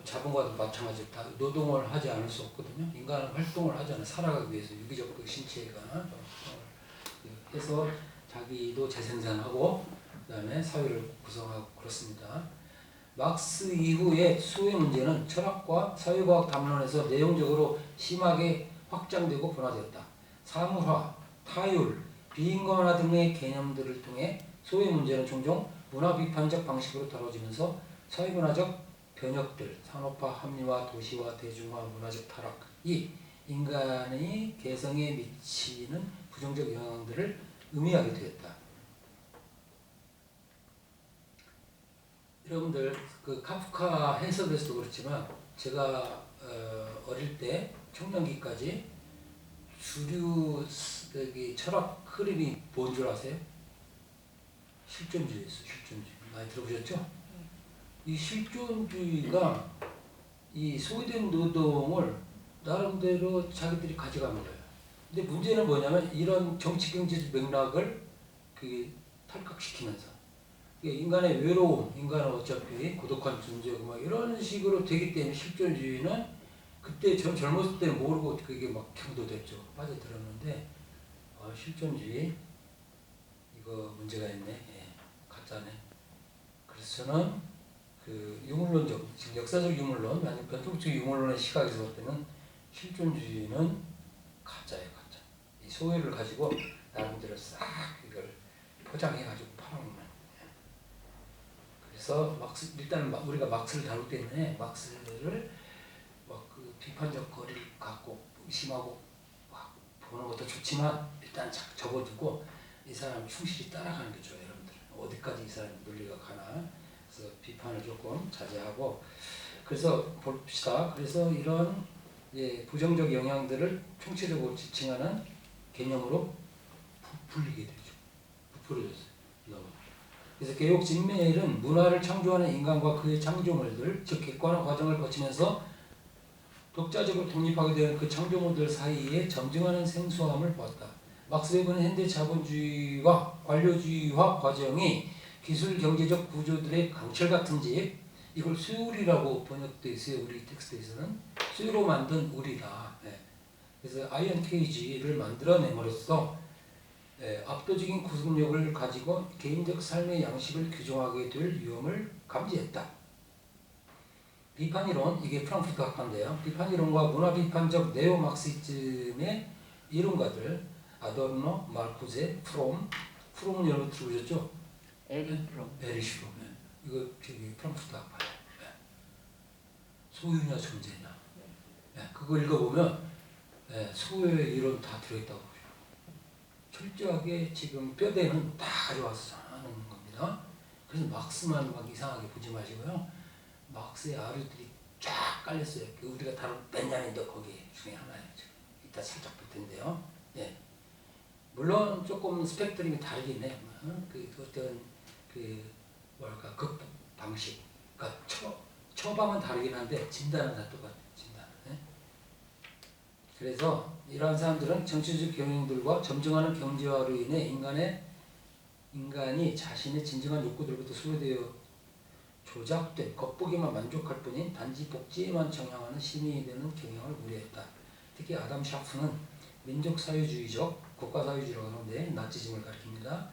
자본과도 마찬가지로 다 노동을 하지 않을 수 없거든요. 인간은 활동을 하지 않아 살아가기 위해서 유기적 그 신체가 해서 자기도 재생산하고 그다음에 사회를 구성하고 그렇습니다. 막스 이후의 소외 문제는 철학과 사회과학 담론에서 내용적으로 심하게 확장되고 변화되었다. 사물화, 타율, 비인간화 등의 개념들을 통해 소외 문제는 종종 문화 비판적 방식으로 다뤄지면서 사회문화적 변혁들, 산업화, 합리화, 도시화, 대중화, 문화적 타락이 인간의 개성에 미치는 부정적 영향들을 의미하게 되었다. 여러분들 그 카프카 해석에서도 그렇지만 제가 어릴 때 청년기까지 주류 철학 흐름이 뭔 줄 아세요? 실존주의였어요. 실존주의. 많이 들어보셨죠? 이 실존주의가 이 소외된 노동을 나름대로 자기들이 가져가는 거예요. 근데 문제는 뭐냐면 이런 정치 경제적 맥락을 그 탈각시키면서 인간의 외로움, 인간은 어차피 고독한 존재고 막 이런 식으로 되기 때문에 실존주의는 그때 전 젊었을 때 모르고 그게 막 경도됐죠. 빠져들었는데 실존주의 이거 문제가 있네. 예, 가짜네. 그래서 저는 그 유물론적, 지금 역사적 유물론, 아니면 변동적 유물론의 시각에서 볼 때는 실존주의는 가짜예요, 가짜. 이 소유를 가지고 나름대로 싹 이걸 포장해가지고 팔아먹는. 그래서 일단 우리가 막스를 다룰 때문에 막스를 그 비판적 거리를 갖고 의심하고 막 보는 것도 좋지만 일단 접어두고 이 사람을 충실히 따라가는 게 좋아요, 여러분들. 어디까지 이 사람의 논리가 가나. 그래서 비판을 조금 자제하고 그래서 봅시다. 그래서 이런 부정적 영향들을 총체적으로 지칭하는 개념으로 부풀리게 되죠. 부풀려졌어요. 그래서 개혁 진메일은 문화를 창조하는 인간과 그의 창조물들, 즉 객관화 과정을 거치면서 독자적으로 독립하게 되는 그 창조물들 사이에 점증하는 생소함을 보았다. 막스 웨버는 현대 자본주의와 관료주의화 과정이 기술 경제적 구조들의 강철 같은지 이걸 수율이라고 번역되어 있어요. 우리 텍스트에서는 수유로 만든 우리다. 네. 그래서 아이언 케이지를 만들어냄으로써 압도적인 구속력을 가지고 개인적 삶의 양식을 규정하게 될 위험을 감지했다. 비판이론, 이게 프랑크푸르트 학파인데요. 비판이론과 문화비판적 네오막시즘의 이론가들 아도르노, 마르쿠제, 프롬은 여러분 들어보셨죠? 에릭 프롬. 에릭 프롬. 이거 저기 프랑크푸르트 학파예요. 소유냐 존재냐. 그거 읽어보면 소유의 이론 다 들어있다고 보죠. 철저하게 지금 뼈대는 다 가져와서 하는 겁니다. 그래서 막스만 막 이상하게 보지 마시고요. 막스의 아류들이 쫙 깔렸어요. 우리가 다룬 벤자민도 거기 중에 하나예요. 이따 살짝 볼 텐데요. 예. 물론 조금 스펙트럼이 다르긴 해. 그 어떤 뭐랄까 극복 방식, 그러니까 처방은 다르긴 한데 진단은 다 똑같아요. 진단은. 예? 그래서 이러한 사람들은 정치적 경영들과 점증하는 경제화로 인해 인간이 자신의 진정한 욕구들부터 소외되어 조작된 겉보기만 만족할 뿐인 단지 복지에만 정향하는 시민이 되는 경향을 우려했다. 특히 아담 샤프는 민족사회주의적 국가사회주의라고 하는데 나치즘을 가리킵니다.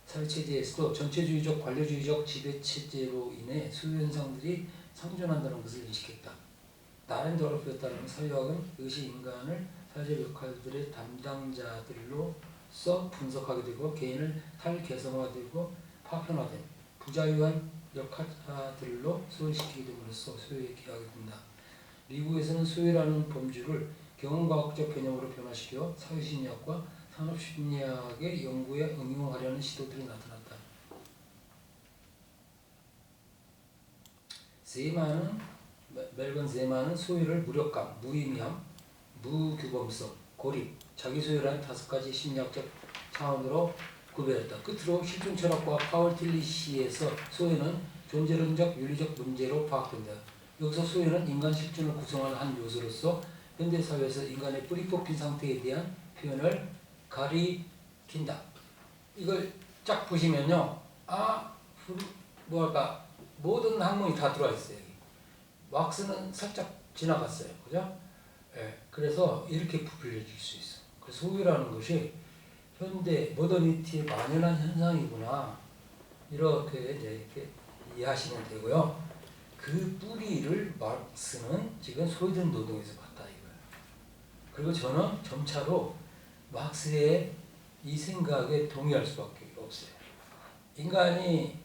사회체제에서도 전체주의적 관료주의적 지배체제로 인해 소유현상들이 상존한다는 것을 인식했다. 나렌더로프였다는 사회학은 이것이 인간을 사회적 역할들의 담당자들로서 분석하게 되고 개인을 탈개성화되고 파편화된 부자유한 역할자들로 소외시키게 됨으로써 소유에 기하게 된다. 미국에서는 소유라는 범주를 경험과학적 개념으로 변화시켜 사회심리학과 산업심리학의 연구에 응용하려는 시도들이 나타났다. 멜건 제만은 소유를 무력감, 무의미함, 무규범성, 고립, 자기소유라는 5가지 심리학적 차원으로 구별했다. 끝으로 실존철학과 파월 틸리시에서 소유는 존재론적, 윤리적 문제로 파악된다. 여기서 소유는 인간 실존을 구성하는 한 요소로서 현대 사회에서 인간의 뿌리 뽑힌 상태에 대한 표현을 가리킨다. 이걸 쫙 보시면요, 뭐랄까 모든 학문이 다 들어와 있어요. 막스는 살짝 지나갔어요, 그죠? 예, 그래서 이렇게 부풀려질 수 있어. 그 소유라는 것이 현대 모더니티에 만연한 현상이구나. 이렇게 이제 이렇게 이해하시면 되고요. 그 뿌리를 막스는 지금 소유된 노동에서 봤다 이거예요. 그리고 저는 점차로 막스의 이 생각에 동의할 수밖에 없어요. 인간이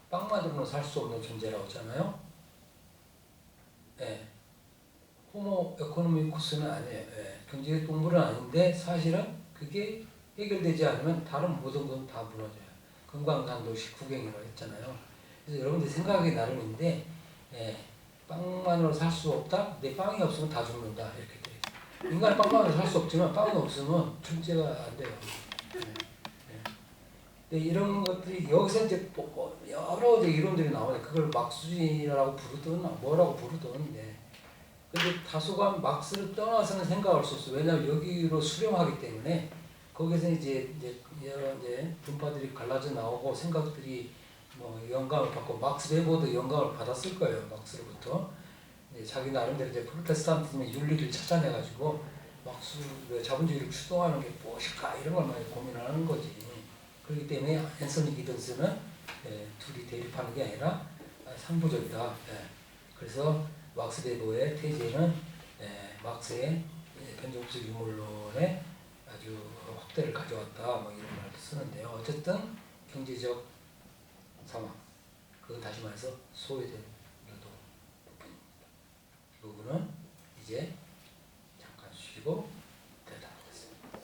빵만으로는 살 수 없는 존재라고 했잖아요. 예. 호모 에코노미쿠스는 아니에요. 예. 경제 동물은 아닌데 사실은 그게 해결되지 않으면 다른 모든 건 다 무너져요. 금강산도시 국행이라고 했잖아요. 그래서 여러분들 생각이 나름인데, 예. 빵만으로 살 수 없다? 내 빵이 없으면 다 죽는다. 이렇게 돼요. 인간은 빵만으로 살 수 없지만 빵이 없으면 존재가 안 돼요. 네, 이런 것들이 여기서 이제 여러 이제 이론들이 나오네. 그걸 막수주의라고 부르든 뭐라고 부르든. 네. 근데 다소간 막스를 떠나서는 생각할 수 없어. 왜냐하면 여기로 수렴하기 때문에 거기서 이제 여러 이제 분파들이 갈라져 나오고 생각들이 뭐 영감을 받고 막스 베버도 영감을 받았을 거예요. 막스로부터. 자기 나름대로 이제 프로테스탄티즘의 윤리를 찾아내가지고 막스 자본주의를 추동하는 게 무엇일까 이런 걸 많이 고민하는 거지. 그렇기 때문에 앤서니 기든스는 둘이 대립하는 게 아니라 상부적이다. 그래서 막스 베버의 태제는 막스의 변종적 유물론에 아주 확대를 가져왔다. 뭐 이런 말도 쓰는데요. 어쨌든 경제적 사망, 그 다시 말해서 소외된 노동 부분입니다. 이 부분은 이제 잠깐 쉬고